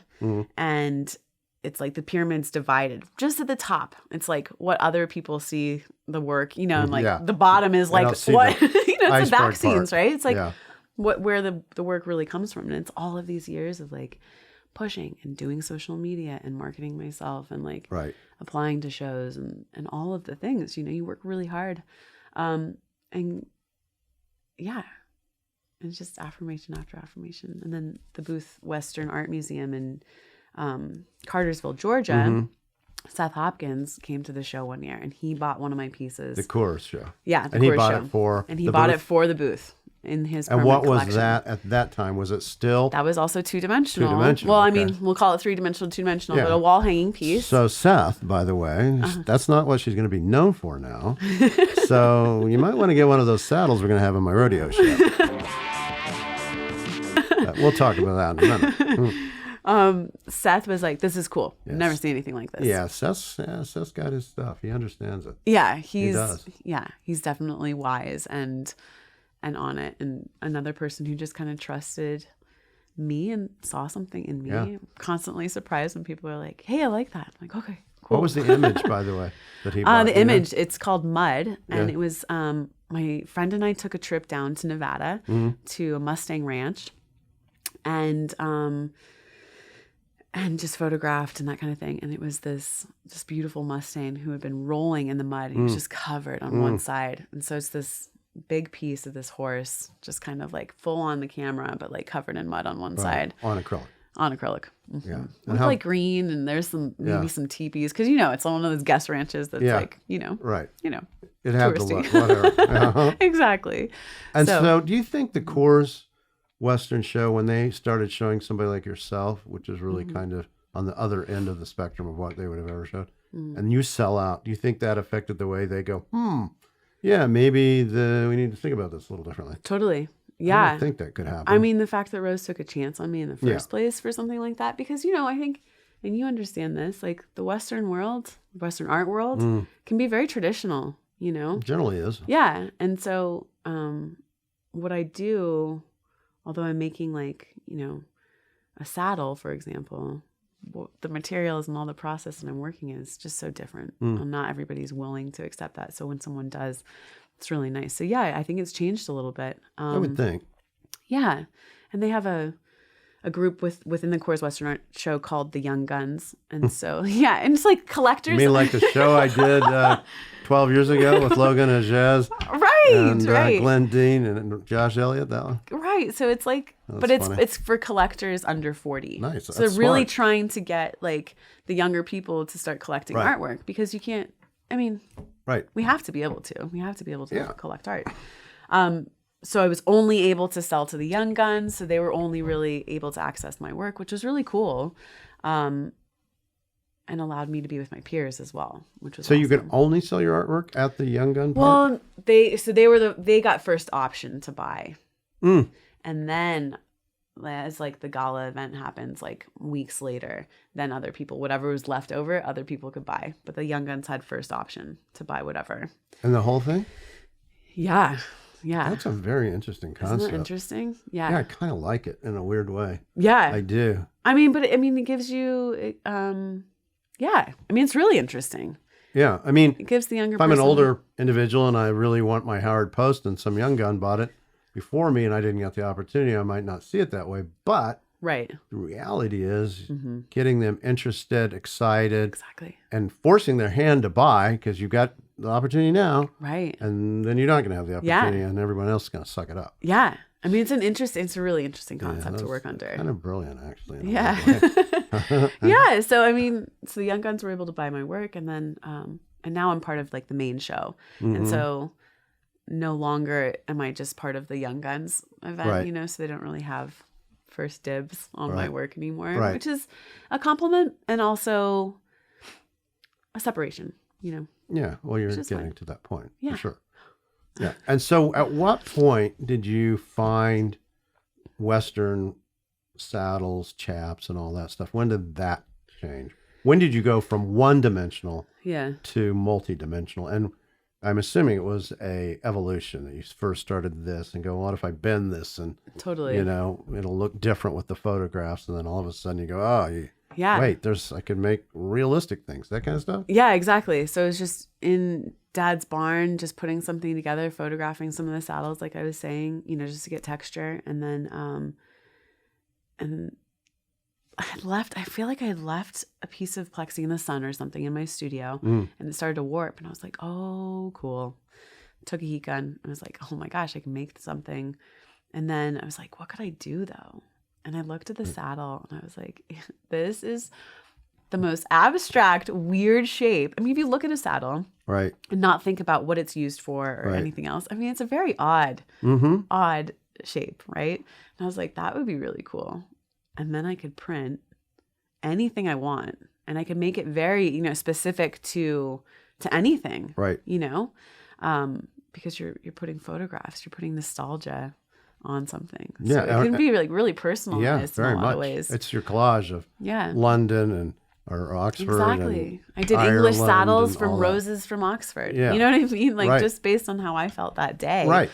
Speaker 2: and it's like the pyramid's divided just at the top. It's like what other people see the work, and like the bottom is like what, it's the back scenes, right? It's like where the work really comes from. And it's all of these years of like pushing and doing social media and marketing myself and like applying to shows and all of the things, you work really hard. And it's just affirmation after affirmation. And then the Booth Western Art Museum in Cartersville, Georgia, Seth Hopkins came to the show one year and he bought one of my pieces.
Speaker 1: The Coors show.
Speaker 2: Yeah,
Speaker 1: and he bought it for
Speaker 2: and he bought it for the booth in his
Speaker 1: And
Speaker 2: permanent
Speaker 1: what was
Speaker 2: collection.
Speaker 1: that at that time? Was it still?
Speaker 2: That was also 2-dimensional.
Speaker 1: 2-dimensional.
Speaker 2: Well,
Speaker 1: okay.
Speaker 2: I mean, we'll call it 3-dimensional, 2-dimensional, but a wall hanging piece.
Speaker 1: So Seth, by the way, that's not what she's going to be known for now. So you might want to get one of those saddles we're going to have on my rodeo show. We'll talk about that in a minute.
Speaker 2: Seth was like, "This is cool.
Speaker 1: Yes.
Speaker 2: Never seen anything like this."
Speaker 1: Yeah, Seth's got his stuff. He understands it.
Speaker 2: Yeah,
Speaker 1: he does.
Speaker 2: Yeah, he's definitely wise and on it. And another person who just kind of trusted me and saw something in me.
Speaker 1: Yeah.
Speaker 2: Constantly surprised when people are like, "Hey, I like that." I'm like, "Okay, cool."
Speaker 1: What was the image, by the way, that he bought?
Speaker 2: The image, it's called Mud, and it was my friend and I took a trip down to Nevada to a Mustang ranch, and just photographed and that kind of thing. And it was this beautiful Mustang who had been rolling in the mud. He was just covered on one side. And so it's this big piece of this horse, just kind of like full on the camera, but like covered in mud on one side.
Speaker 1: On acrylic.
Speaker 2: On acrylic. Mm-hmm.
Speaker 1: Yeah.
Speaker 2: With like green, and there's maybe some teepees. Because, it's one of those guest ranches that's like,
Speaker 1: right.
Speaker 2: It
Speaker 1: had the look, whatever.
Speaker 2: Exactly.
Speaker 1: And so do you think the Coors Western show, when they started showing somebody like yourself, which is really kind of on the other end of the spectrum of what they would have ever showed, and you sell out, do you think that affected the way they go, yeah, maybe we need to think about this a little differently?
Speaker 2: Totally. Yeah.
Speaker 1: I don't think that could happen.
Speaker 2: I mean, the fact that Rose took a chance on me in the first place for something like that, because, I think, and you understand this, like the Western world, Western art world can be very traditional,
Speaker 1: It generally is.
Speaker 2: Yeah. And so what I do, although I'm making like, a saddle, for example, the materials and all the process that I'm working in is just so different. Not everybody's willing to accept that. So when someone does, it's really nice. So yeah, I think it's changed a little bit.
Speaker 1: I would think.
Speaker 2: Yeah. And they have a group within the Coors Western Art show called the Young Guns. And so, yeah. And it's like collectors.
Speaker 1: You mean like the show I did 12 years ago with Logan and Jazz?
Speaker 2: Right,
Speaker 1: and,
Speaker 2: right.
Speaker 1: Glenn Dean and Josh Elliott, that one?
Speaker 2: Right. So it's like, but it's for collectors under 40.
Speaker 1: Nice.
Speaker 2: So they're really
Speaker 1: smart.
Speaker 2: trying to get like the younger people to start collecting artwork, because you can't,
Speaker 1: Right.
Speaker 2: We have to be able to. We have to be able to collect art. So I was only able to sell to the young guns. So they were only really able to access my work, which was really cool. And allowed me to be with my peers as well, which was
Speaker 1: so
Speaker 2: awesome.
Speaker 1: You could only sell your artwork at the Young Gun
Speaker 2: Well,
Speaker 1: Park?
Speaker 2: they got first option to buy.
Speaker 1: Mm.
Speaker 2: And then as like the gala event happens like weeks later, then other people, whatever was left over, other people could buy. But the Young Guns had first option to buy whatever.
Speaker 1: And the whole thing?
Speaker 2: Yeah. Yeah.
Speaker 1: That's a very interesting concept.
Speaker 2: Isn't that interesting? Yeah.
Speaker 1: Yeah, I kind of like it in a weird way.
Speaker 2: Yeah.
Speaker 1: I do.
Speaker 2: I mean, but it gives you, yeah. I mean, it's really interesting.
Speaker 1: Yeah. I mean,
Speaker 2: It gives the younger
Speaker 1: if I'm an
Speaker 2: person-
Speaker 1: older individual and I really want my Howard Post and some young gun bought it before me and I didn't get the opportunity, I might not see it that way. But
Speaker 2: Right.
Speaker 1: the reality is getting them interested, excited,
Speaker 2: Exactly.
Speaker 1: and forcing their hand to buy because you've got the opportunity now.
Speaker 2: Right.
Speaker 1: And then you're not going to have the opportunity and everyone else is going to suck it up.
Speaker 2: Yeah. I mean, it's a really interesting concept to work under.
Speaker 1: Kind of brilliant, actually. in a
Speaker 2: Yeah.
Speaker 1: weird way.
Speaker 2: Yeah. So, I mean, so the Young Guns were able to buy my work and then, and now I'm part of like the main show. And so no longer am I just part of the Young Guns event,
Speaker 1: Right.
Speaker 2: so they don't really have first dibs on my
Speaker 1: Right.
Speaker 2: work anymore,
Speaker 1: Right.
Speaker 2: which is a compliment and also a separation,
Speaker 1: Yeah, well, you're
Speaker 2: Which is
Speaker 1: getting
Speaker 2: fine.
Speaker 1: to that point,
Speaker 2: Yeah.
Speaker 1: for sure. Yeah, and so at what point did you find Western saddles, chaps, and all that stuff? When did that change? When did you go from one-dimensional
Speaker 2: Yeah.
Speaker 1: to multi-dimensional? And I'm assuming it was a evolution that you first started this and go, what if I bend this and,
Speaker 2: Totally.
Speaker 1: it'll look different with the photographs. And then all of a sudden you go, oh,
Speaker 2: Yeah.
Speaker 1: wait, I could make realistic things, that kind of stuff.
Speaker 2: Yeah, exactly. So it was just in Dad's barn, just putting something together, photographing some of the saddles, like I was saying, just to get texture. And then, and I feel like I had left a piece of plexi in the sun or something in my studio and it started to warp. And I was like, oh, cool. Took a heat gun. I was like, oh my gosh, I can make something. And then I was like, what could I do though? And I looked at the saddle and I was like, this is the most abstract, weird shape. I mean, if you look at a saddle
Speaker 1: Right.
Speaker 2: and not think about what it's used for or
Speaker 1: Right.
Speaker 2: anything else, I mean, it's a very odd shape, right? And I was like, that would be really cool. And then I could print anything I want and I could make it very, specific to anything,
Speaker 1: Right.
Speaker 2: Because you're putting photographs, you're putting nostalgia on something.
Speaker 1: Yeah,
Speaker 2: So it can be like really personalized in a lot of ways.
Speaker 1: It's your collage of
Speaker 2: Yeah.
Speaker 1: London or Oxford.
Speaker 2: Exactly. I did
Speaker 1: Ireland
Speaker 2: English saddles
Speaker 1: and
Speaker 2: from
Speaker 1: all that.
Speaker 2: roses from Oxford.
Speaker 1: Yeah.
Speaker 2: You know what I mean? Like
Speaker 1: Right.
Speaker 2: just based on how I felt that day.
Speaker 1: Right.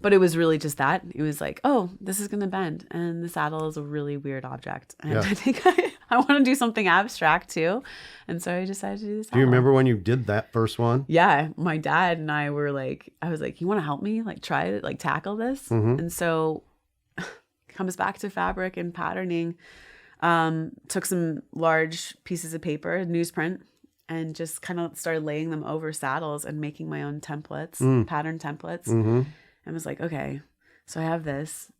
Speaker 2: But it was really just that. It was like, oh, this is going to bend. And the saddle is a really weird object. And
Speaker 1: Yeah.
Speaker 2: I think I want to do something abstract too. And so I decided to do the saddle.
Speaker 1: Do you remember when you did that first one?
Speaker 2: Yeah. My dad and I were like, I was like, you want to help me like try to like tackle this?
Speaker 1: Mm-hmm.
Speaker 2: And so comes back to fabric and patterning. Took some large pieces of paper, newsprint, and just kind of started laying them over saddles and making my own templates, pattern templates.
Speaker 1: Mm-hmm.
Speaker 2: And was like, okay, so I have this,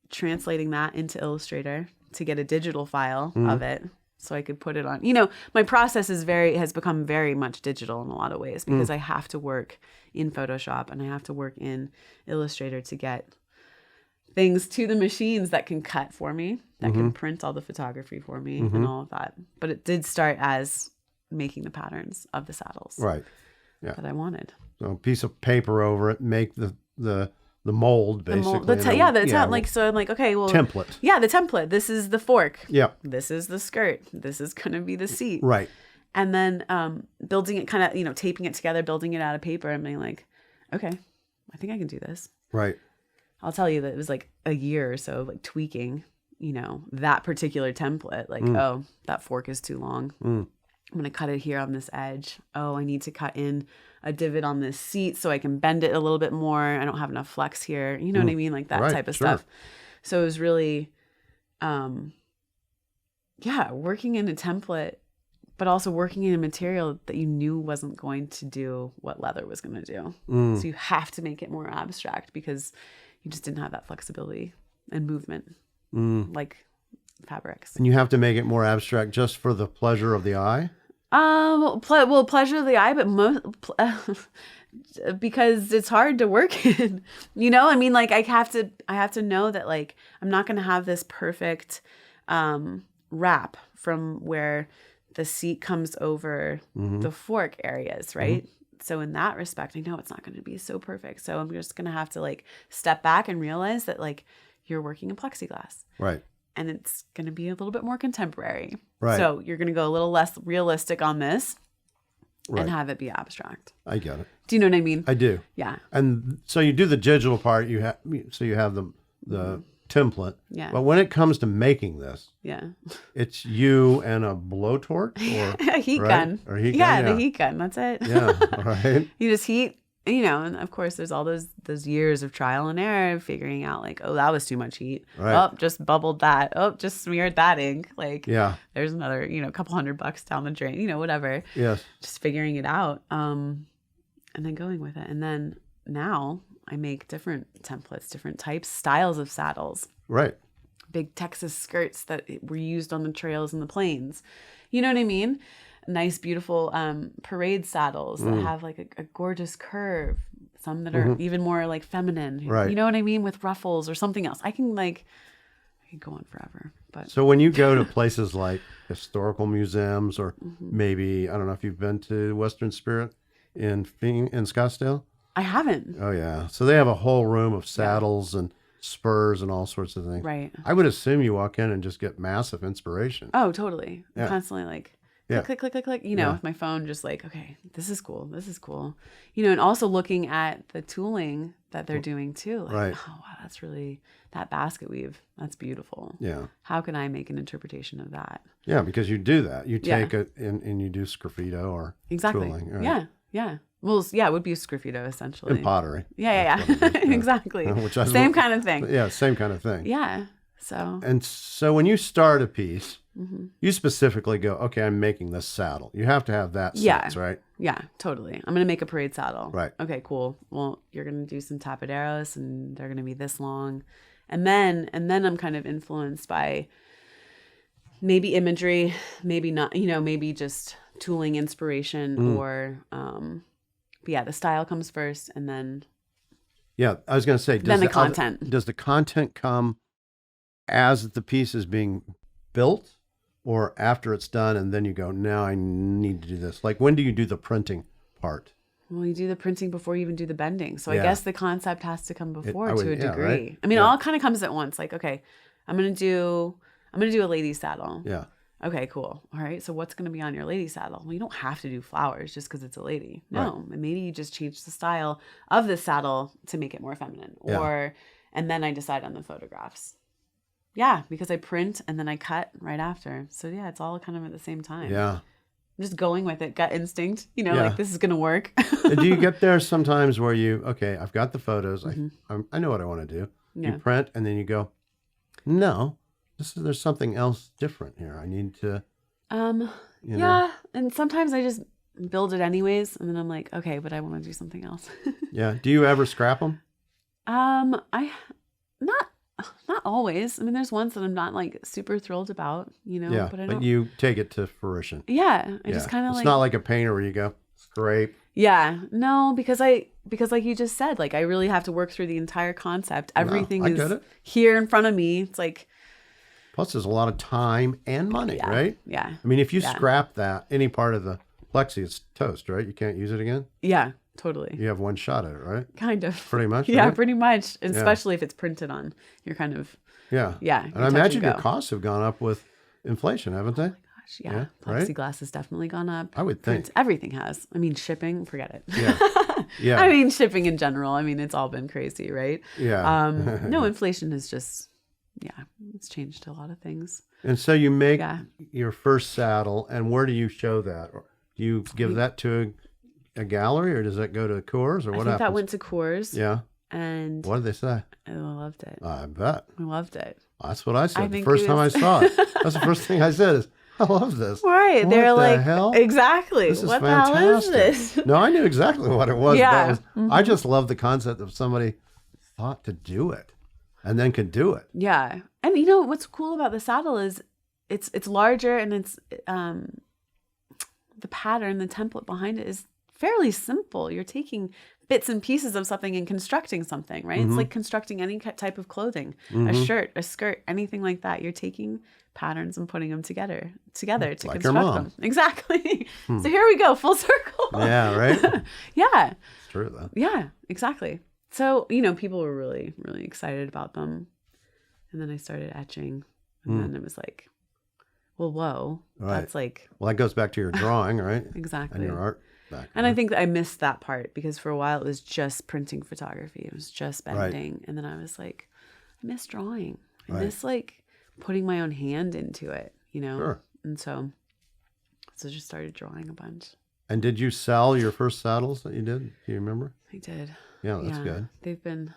Speaker 2: translating that into Illustrator to get a digital file of it so I could put it on. My process has become very much digital in a lot of ways because I have to work in Photoshop and I have to work in Illustrator to get things to the machines that can cut for me, that can print all the photography for me and all of that. But it did start as making the patterns of the saddles
Speaker 1: Right. Yeah.
Speaker 2: that I wanted.
Speaker 1: So a piece of paper over it, make the mold basically.
Speaker 2: So I'm like, okay, well,
Speaker 1: template.
Speaker 2: Yeah, the template. This is the fork.
Speaker 1: Yeah.
Speaker 2: This is the skirt. This is gonna be the seat.
Speaker 1: Right.
Speaker 2: And then building it, kind of, taping it together, building it out of paper, and being like, okay, I think I can do this.
Speaker 1: Right.
Speaker 2: I'll tell you that it was like a year or so of like tweaking, that particular template. Like, oh, that fork is too long. I'm gonna cut it here on this edge. Oh, I need to cut in a divot on this seat so I can bend it a little bit more. I don't have enough flex here. You know what I mean? Like that
Speaker 1: Right,
Speaker 2: type of
Speaker 1: sure.
Speaker 2: stuff. So it was really, working in a template, but also working in a material that you knew wasn't going to do what leather was going to do. So you have to make it more abstract because you just didn't have that flexibility and movement like fabrics.
Speaker 1: And you have to make it more abstract just for the pleasure of the eye?
Speaker 2: Pleasure of the eye, but because it's hard to work in, you know, I mean, like I have to know that like, I'm not going to have this perfect, wrap from where the seat comes over the fork areas. Right. So in that respect, I know it's not going to be so perfect. So I'm just going to have to like step back and realize that like you're working in plexiglass.
Speaker 1: Right.
Speaker 2: And it's going to be a little bit more contemporary.
Speaker 1: Right.
Speaker 2: So you're going to go a little less realistic on this and have it be abstract.
Speaker 1: I get it.
Speaker 2: Do you know what I mean?
Speaker 1: I do.
Speaker 2: Yeah.
Speaker 1: And so you do the digital part. You have the template.
Speaker 2: Yeah.
Speaker 1: But when it comes to making this, it's you and a blowtorch or
Speaker 2: a heat
Speaker 1: right?
Speaker 2: gun.
Speaker 1: Or heat
Speaker 2: yeah,
Speaker 1: gun.
Speaker 2: the heat gun. That's it.
Speaker 1: Yeah. Right.
Speaker 2: You just heat. You know, and of course, there's all those years of trial and error, figuring out like, oh, that was too much heat.
Speaker 1: Right.
Speaker 2: Oh, just bubbled that. Oh, just smeared that ink. Like,
Speaker 1: there's
Speaker 2: another, you know, couple $100 down the drain. You know, whatever.
Speaker 1: Yes.
Speaker 2: Just figuring it out, and then going with it. And then now I make different templates, different types, styles of saddles.
Speaker 1: Right.
Speaker 2: Big Texas skirts that were used on the trails and the plains. You know what I mean? Nice, beautiful parade saddles that have like a gorgeous curve. Some that are even more like feminine.
Speaker 1: Right.
Speaker 2: You know what I mean? With ruffles or something else. I can go on forever. But
Speaker 1: so when you go to places like historical museums or maybe, I don't know if you've been to Western Spirit in Scottsdale?
Speaker 2: I haven't.
Speaker 1: Oh, yeah. So they have a whole room of saddles and spurs and all sorts of things.
Speaker 2: Right.
Speaker 1: I would assume you walk in and just get massive inspiration.
Speaker 2: Oh, totally. I'm constantly like, click, click, click, click, you know, with my phone, just like, okay, this is cool. This is cool. You know, and also looking at the tooling that they're doing too. Like, oh, wow, that's really, that basket weave, that's beautiful.
Speaker 1: Yeah.
Speaker 2: How can I make an interpretation of that?
Speaker 1: Yeah, because you do that. You take it and you do sgraffito or tooling. Right?
Speaker 2: Yeah, yeah. Well, yeah, it would be sgraffito essentially.
Speaker 1: And pottery.
Speaker 2: Yeah. Exactly. Same kind of thing.
Speaker 1: Yeah, same kind of thing.
Speaker 2: Yeah. So.
Speaker 1: And so when you start a piece, you specifically go, okay, I'm making this saddle. You have to have that sense, right?
Speaker 2: Yeah, totally. I'm going to make a parade saddle.
Speaker 1: Right.
Speaker 2: Okay, cool. Well, you're going to do some tapaderos and they're going to be this long. And then I'm kind of influenced by maybe imagery, maybe not, you know, maybe just tooling inspiration or, but yeah, the style comes first and then.
Speaker 1: Yeah, I was going to say.
Speaker 2: Then the content.
Speaker 1: Does the content come as the piece is being built or after it's done and then you go, now I need to do this? Like when do you do the printing part?
Speaker 2: Well, you do the printing before you even do the bending. So I guess the concept has to come before to a degree.
Speaker 1: Right?
Speaker 2: I mean, it all kind of comes at once. Like, okay, I'm going to do a lady's saddle.
Speaker 1: Yeah.
Speaker 2: Okay, cool. All right. So what's going to be on your lady saddle? Well, you don't have to do flowers just because it's a lady. No. Right. Maybe you just change the style of the saddle to make it more feminine. And then I decide on the photographs. Yeah, because I print and then I cut right after. So yeah, it's all kind of at the same time.
Speaker 1: Yeah.
Speaker 2: I'm just going with it, gut instinct, you know, like this is going to work.
Speaker 1: Do you get there sometimes where okay, I've got the photos. I know what I want to do. Yeah. You print and then you go, no, there's something else different here. I need to, you know.
Speaker 2: And sometimes I just build it anyways. And then I'm like, okay, but I want to do something else.
Speaker 1: Yeah. Do you ever scrap them?
Speaker 2: Not always. I mean, there's ones that I'm not like super thrilled about, you know.
Speaker 1: Yeah, but you take it to fruition.
Speaker 2: Yeah, I just kind of like.
Speaker 1: It's not like a painter where you go scrape.
Speaker 2: Yeah, no, because like you just said, like I really have to work through the entire concept. Everything is here in front of me. It's like.
Speaker 1: Plus, there's a lot of time and money, right?
Speaker 2: Yeah.
Speaker 1: I mean, if you scrap that, any part of the plexi, it's toast, right? You can't use it again.
Speaker 2: Yeah. Totally.
Speaker 1: You have one shot at it, right?
Speaker 2: Kind of.
Speaker 1: Pretty much.
Speaker 2: Yeah,
Speaker 1: right?
Speaker 2: pretty much. And especially if it's printed on. You're kind of.
Speaker 1: Yeah.
Speaker 2: Yeah.
Speaker 1: And I imagine your costs have gone up with inflation, haven't they?
Speaker 2: Oh my gosh, yeah. Plexiglass has definitely gone up.
Speaker 1: I would think.
Speaker 2: Everything has. I mean, shipping, forget it.
Speaker 1: Yeah. Yeah.
Speaker 2: I mean, shipping in general. I mean, it's all been crazy, right?
Speaker 1: Yeah.
Speaker 2: No, inflation is just, it's changed a lot of things.
Speaker 1: And so you make your first saddle, and where do you show that? Or do you give that to a gallery, or does that go to Coors, or what happens? I think
Speaker 2: that went to Coors.
Speaker 1: Yeah.
Speaker 2: And
Speaker 1: what did they say?
Speaker 2: I loved it.
Speaker 1: I bet.
Speaker 2: I loved it.
Speaker 1: That's what I said the first time I saw it. That's the first thing I said is, I love this.
Speaker 2: Right.
Speaker 1: What
Speaker 2: They're
Speaker 1: the
Speaker 2: like,
Speaker 1: hell?
Speaker 2: Exactly.
Speaker 1: This is
Speaker 2: what
Speaker 1: fantastic.
Speaker 2: the hell is this?
Speaker 1: No, I knew exactly what it was.
Speaker 2: Yeah.
Speaker 1: I just love the concept of somebody thought to do it and then could do it.
Speaker 2: Yeah. And you know, what's cool about the saddle is it's larger and it's, the pattern, the template behind it is fairly simple. You're taking bits and pieces of something and constructing something, right? It's like constructing any type of clothing, a shirt, a skirt, anything like that. You're taking patterns and putting them together to
Speaker 1: like
Speaker 2: construct
Speaker 1: your mom.
Speaker 2: them. Exactly. So here we go, full circle.
Speaker 1: Yeah, right?
Speaker 2: Yeah.
Speaker 1: It's true, though.
Speaker 2: Yeah, exactly. So, you know, people were really, really excited about them. And then I started etching. And then it was like, well, whoa.
Speaker 1: Right.
Speaker 2: That's like...
Speaker 1: Well, that goes back to your drawing, right?
Speaker 2: Exactly.
Speaker 1: And your art background.
Speaker 2: And I think that I missed that part because for a while it was just printing photography. It was just bending. Right. And then I was like, I miss drawing. I miss like putting my own hand into it, you know?
Speaker 1: Sure.
Speaker 2: And so just started drawing a bunch.
Speaker 1: And did you sell your first saddles that you did? Do you remember?
Speaker 2: I did.
Speaker 1: Yeah, that's good.
Speaker 2: They've been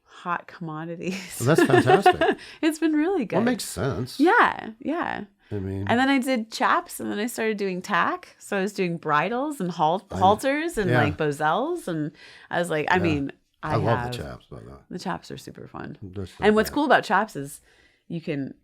Speaker 2: hot commodities.
Speaker 1: Well, that's fantastic.
Speaker 2: It's been really good.
Speaker 1: Well, it makes sense.
Speaker 2: Yeah, yeah.
Speaker 1: I mean,
Speaker 2: and then I did chaps, and then I started doing tack. So I was doing bridles and halters and like bozels, and I was like, I mean, I love
Speaker 1: the chaps, by the way.
Speaker 2: The chaps are super fun.
Speaker 1: So
Speaker 2: and what's cool about chaps is you can,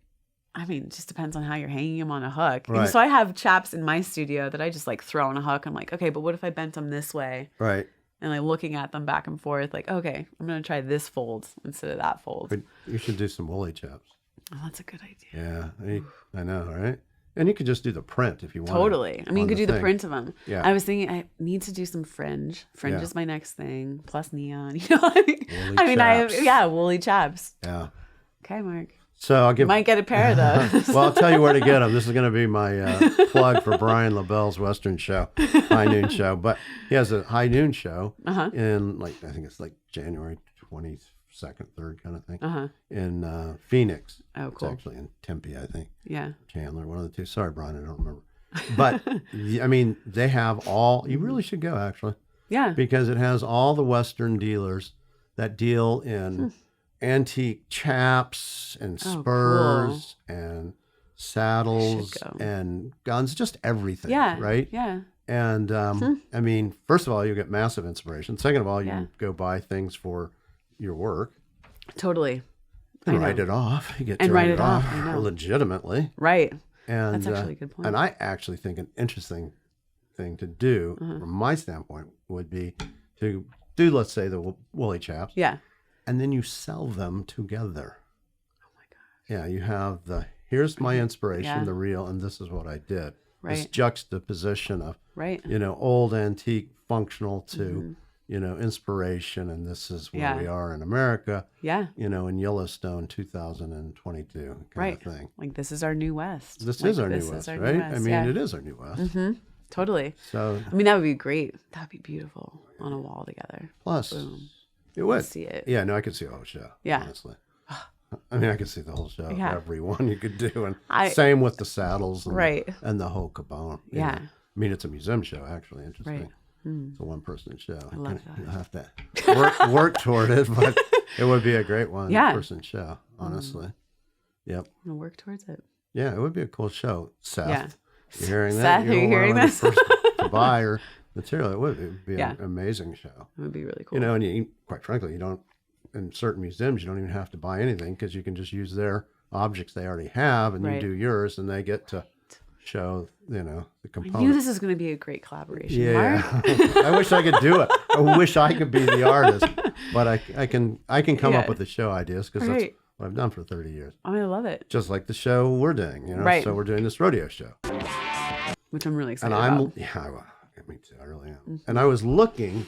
Speaker 2: I mean, it just depends on how you're hanging them on a hook.
Speaker 1: Right.
Speaker 2: And so I have chaps in my studio that I just like throw on a hook. I'm like, okay, but what if I bent them this way?
Speaker 1: Right.
Speaker 2: And like looking at them back and forth, like, okay, I'm going to try this fold instead of that fold.
Speaker 1: But you should do some woolly chaps.
Speaker 2: Oh, that's a good idea.
Speaker 1: Yeah, I know, right? And you could just do the print if you want.
Speaker 2: Totally. I mean, you could do the print of them.
Speaker 1: Yeah.
Speaker 2: I was thinking I need to do some fringe. Fringe is my next thing, plus neon. You know what I mean? Woolly chaps.
Speaker 1: Yeah.
Speaker 2: Okay, Mark.
Speaker 1: So I'll give.
Speaker 2: Might get a pair of those.
Speaker 1: Well, I'll tell you where to get them. This is going to be my plug for Brian LaBelle's Western show, High Noon show. But he has a High Noon show in I think it's like January 22nd, 3rd kind of thing in Phoenix.
Speaker 2: Oh, cool.
Speaker 1: It's actually in Tempe, I think.
Speaker 2: Yeah.
Speaker 1: Chandler, one of the two. Sorry, Brian, I don't remember. But I mean, they have all. You really should go actually.
Speaker 2: Yeah.
Speaker 1: Because it has all the Western dealers that deal in antique chaps and spurs and saddles and guns, just everything.
Speaker 2: Yeah.
Speaker 1: Right?
Speaker 2: Yeah.
Speaker 1: And I mean, first of all, you get massive inspiration. Second of all, you can go buy things for your work.
Speaker 2: Totally.
Speaker 1: And write it off. You get to write it off legitimately.
Speaker 2: Right.
Speaker 1: And
Speaker 2: that's actually a good point.
Speaker 1: And I actually think an interesting thing to do from my standpoint would be to do, let's say, the woolly chaps.
Speaker 2: Yeah.
Speaker 1: And then you sell them together.
Speaker 2: Oh my gosh.
Speaker 1: Yeah, you have here's my inspiration, the real, and this is what I did.
Speaker 2: Right.
Speaker 1: This juxtaposition of, old antique functional to, inspiration, and this is where we are in America.
Speaker 2: Yeah.
Speaker 1: In Yellowstone 2022 kind of thing.
Speaker 2: Like, this is our new West.
Speaker 1: This is our new West, right? I mean, it is our new West.
Speaker 2: Mm-hmm. Totally.
Speaker 1: So,
Speaker 2: I mean, that would be great. That would be beautiful on a wall together.
Speaker 1: Plus,
Speaker 2: boom.
Speaker 1: It would.
Speaker 2: See it.
Speaker 1: Yeah, no, I could see the whole show.
Speaker 2: Yeah.
Speaker 1: Honestly. I mean, I could see the whole show. Every one you could do. And same with the saddles and the whole cabal.
Speaker 2: Yeah.
Speaker 1: I mean, it's a museum show, actually. Interesting.
Speaker 2: Right.
Speaker 1: It's a one-person show.
Speaker 2: I love that.
Speaker 1: You'll have to work toward it, but it would be a great one-person show, honestly. Yep.
Speaker 2: I'm going to work towards it.
Speaker 1: Yeah, it would be a cool show. Seth,
Speaker 2: yeah.
Speaker 1: You hearing that?
Speaker 2: Seth, are you hearing this?
Speaker 1: First to buy or material. It would be an amazing show.
Speaker 2: It would be really cool.
Speaker 1: And quite frankly, you don't, in certain museums, you don't even have to buy anything because you can just use their objects they already have and you do yours and they get to show, the components.
Speaker 2: I knew this was going to be a great collaboration.
Speaker 1: Yeah. I wish I could do it. I wish I could be the artist, but I can come up with the show ideas because that's what I've done for 30 years.
Speaker 2: Oh, I love it.
Speaker 1: Just like the show we're doing, So we're doing this rodeo show.
Speaker 2: Which I'm really excited about.
Speaker 1: Me too. I really am. Mm-hmm. And I was looking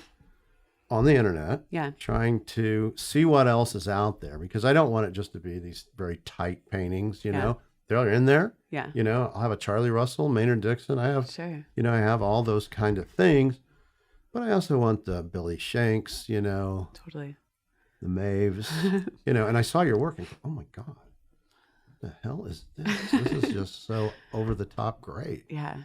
Speaker 1: on the internet, trying to see what else is out there because I don't want it just to be these very tight paintings, know. They're in there.
Speaker 2: Yeah.
Speaker 1: I'll have a Charlie Russell, Maynard Dixon. I have, I have all those kind of things, but I also want the Billy Shanks,
Speaker 2: Totally.
Speaker 1: The Maeves, and I saw your work and oh my God, what the hell is this? This is just so over the top great.
Speaker 2: Yeah.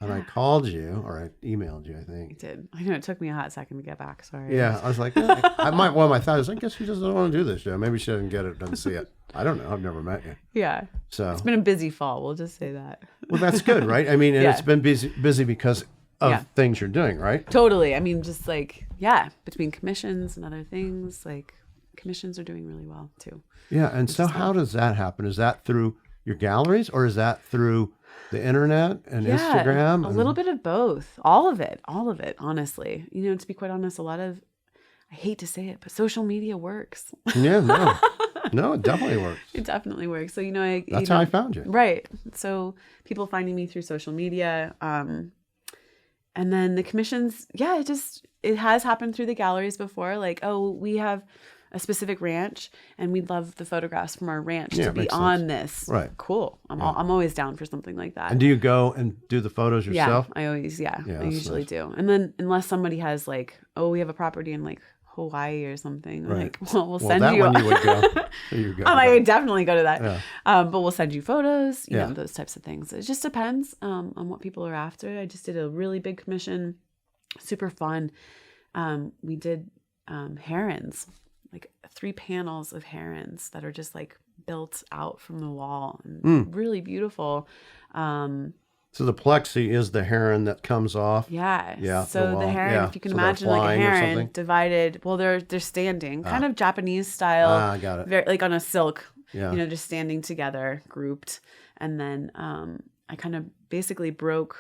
Speaker 1: And I called you, or I emailed you, I think.
Speaker 2: You did. I know it took me a hot second to get back. Sorry.
Speaker 1: Yeah, I was like, my thought is, I guess she doesn't want to do this show. Maybe she didn't get it, doesn't see it. I don't know. I've never met you.
Speaker 2: Yeah.
Speaker 1: So
Speaker 2: it's been a busy fall. We'll just say that.
Speaker 1: Well, that's good, right? I mean, and it's been busy because of things you're doing, right?
Speaker 2: Totally. I mean, just between commissions and other things, commissions are doing really well too.
Speaker 1: Yeah, and so how does that happen? Is that through your galleries, or is that through the internet and
Speaker 2: Yeah,
Speaker 1: Instagram?
Speaker 2: a little bit of both. All of it, honestly. You know, to be quite honest, I hate to say it, but social media works.
Speaker 1: Yeah, no, it definitely works.
Speaker 2: It definitely works. So,
Speaker 1: That's how I found you.
Speaker 2: Right. So people finding me through social media. And then the commissions, it has happened through the galleries before. Like, oh, we have a specific ranch and we'd love the photographs from our ranch to be on this.
Speaker 1: Right.
Speaker 2: Cool. I'm always down for something like that.
Speaker 1: And do you go and do the photos yourself?
Speaker 2: Yeah, I usually do. And then unless somebody has like, oh, we have a property in like Hawaii or something,
Speaker 1: right.
Speaker 2: like, well, we'll send
Speaker 1: that
Speaker 2: you.
Speaker 1: One you would go. You go.
Speaker 2: I would definitely go to that.
Speaker 1: Yeah.
Speaker 2: But we'll send you photos, you know, those types of things. It just depends on what people are after. I just did a really big commission, super fun. We did herons, like 3 panels of herons that are just like built out from the wall and really beautiful.
Speaker 1: So the plexi is the heron that comes off.
Speaker 2: Yeah. So the heron, if you can imagine like a heron divided, well, they're standing, kind of Japanese style.
Speaker 1: I got it.
Speaker 2: Very, like on a silk,
Speaker 1: Yeah.
Speaker 2: just standing together, grouped. And then I kind of basically broke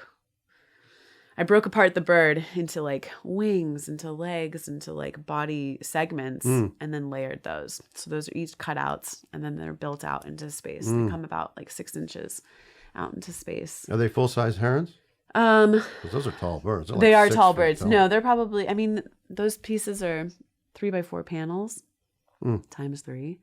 Speaker 2: apart the bird into like wings, into legs, into like body segments, and then layered those. So those are each cutouts, and then they're built out into space. They come about like 6 inches out into space.
Speaker 1: Are they full-size herons? 'Cause those are tall birds.
Speaker 2: They are tall birds. No, they're probably, I mean, those pieces are 3x4 panels times 3.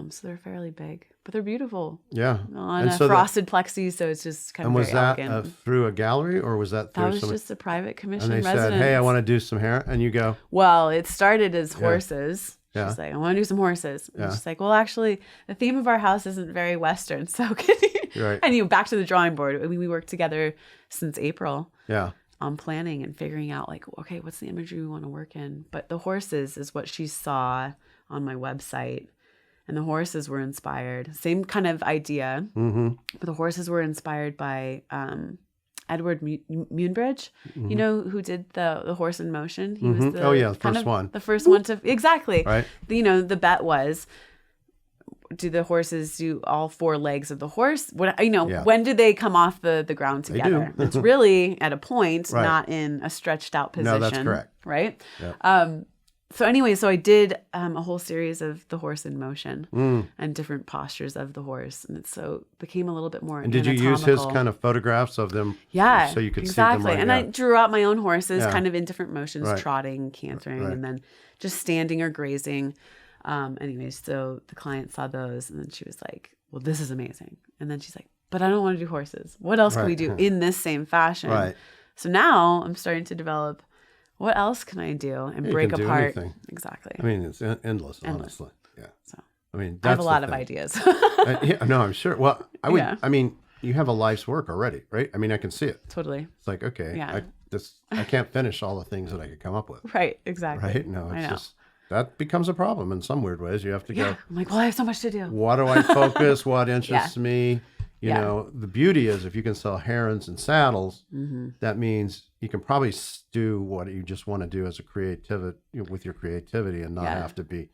Speaker 2: So they're fairly big, but they're beautiful.
Speaker 1: Yeah.
Speaker 2: On a frosted plexi, so it's just kind of very elegant.
Speaker 1: And was that through a gallery or was that through
Speaker 2: That was just a private commission
Speaker 1: And they
Speaker 2: residence.
Speaker 1: said, hey, I want to do some heron. And you go,
Speaker 2: well, it started as horses.
Speaker 1: Yeah.
Speaker 2: She's like, I want to do some horses. And she's like, well, actually, the theme of our house isn't very Western. So can you?
Speaker 1: Right.
Speaker 2: And back to the drawing board. I mean, we worked together since April.
Speaker 1: Yeah.
Speaker 2: On planning and figuring out like, okay, what's the imagery we want to work in? But the horses is what she saw on my website. And the horses were inspired. Same kind of idea. Mm-hmm. But the horses were inspired by Edward Muybridge, you know, who did the Horse in Motion. He was the
Speaker 1: first one.
Speaker 2: The first one to exactly.
Speaker 1: Right.
Speaker 2: The bet was, do the horses do all 4 legs of the horse? When do they come off the ground together? It's really at a point, not in a stretched out position.
Speaker 1: No, that's correct.
Speaker 2: Right.
Speaker 1: Yep.
Speaker 2: So anyway, I did a whole series of the horse in motion and different postures of the horse, and it became a little bit more.
Speaker 1: And did you use his kind of photographs of them?
Speaker 2: Yeah,
Speaker 1: so you could
Speaker 2: exactly.
Speaker 1: see them.
Speaker 2: And I drew out my own horses, kind of in different motions, trotting, cantering,
Speaker 1: Right.
Speaker 2: and then just standing or grazing. Anyways, so the client saw those, and then she was like, "Well, this is amazing." And then she's like, "But I don't want to do horses. What else can we do in this same fashion?"
Speaker 1: Right.
Speaker 2: So now I'm starting to develop. What else can I do and break apart?
Speaker 1: Anything.
Speaker 2: Exactly.
Speaker 1: I mean, it's endless, honestly. Yeah.
Speaker 2: So
Speaker 1: I mean,
Speaker 2: I have a lot of ideas.
Speaker 1: No, I'm sure. Well, I would. Yeah. I mean, you have a life's work already, right? I mean, I can see it.
Speaker 2: Totally.
Speaker 1: It's like, okay, I can't finish all the things that I could come up with.
Speaker 2: Right. Exactly.
Speaker 1: Right. No, it's just that becomes a problem in some weird ways. You have to go.
Speaker 2: I'm like, well, I have so much to do.
Speaker 1: What do I focus? What interests me? You know, the beauty is if you can sell herons and saddles, that means you can probably do what you just want to do as a with your creativity and not have to be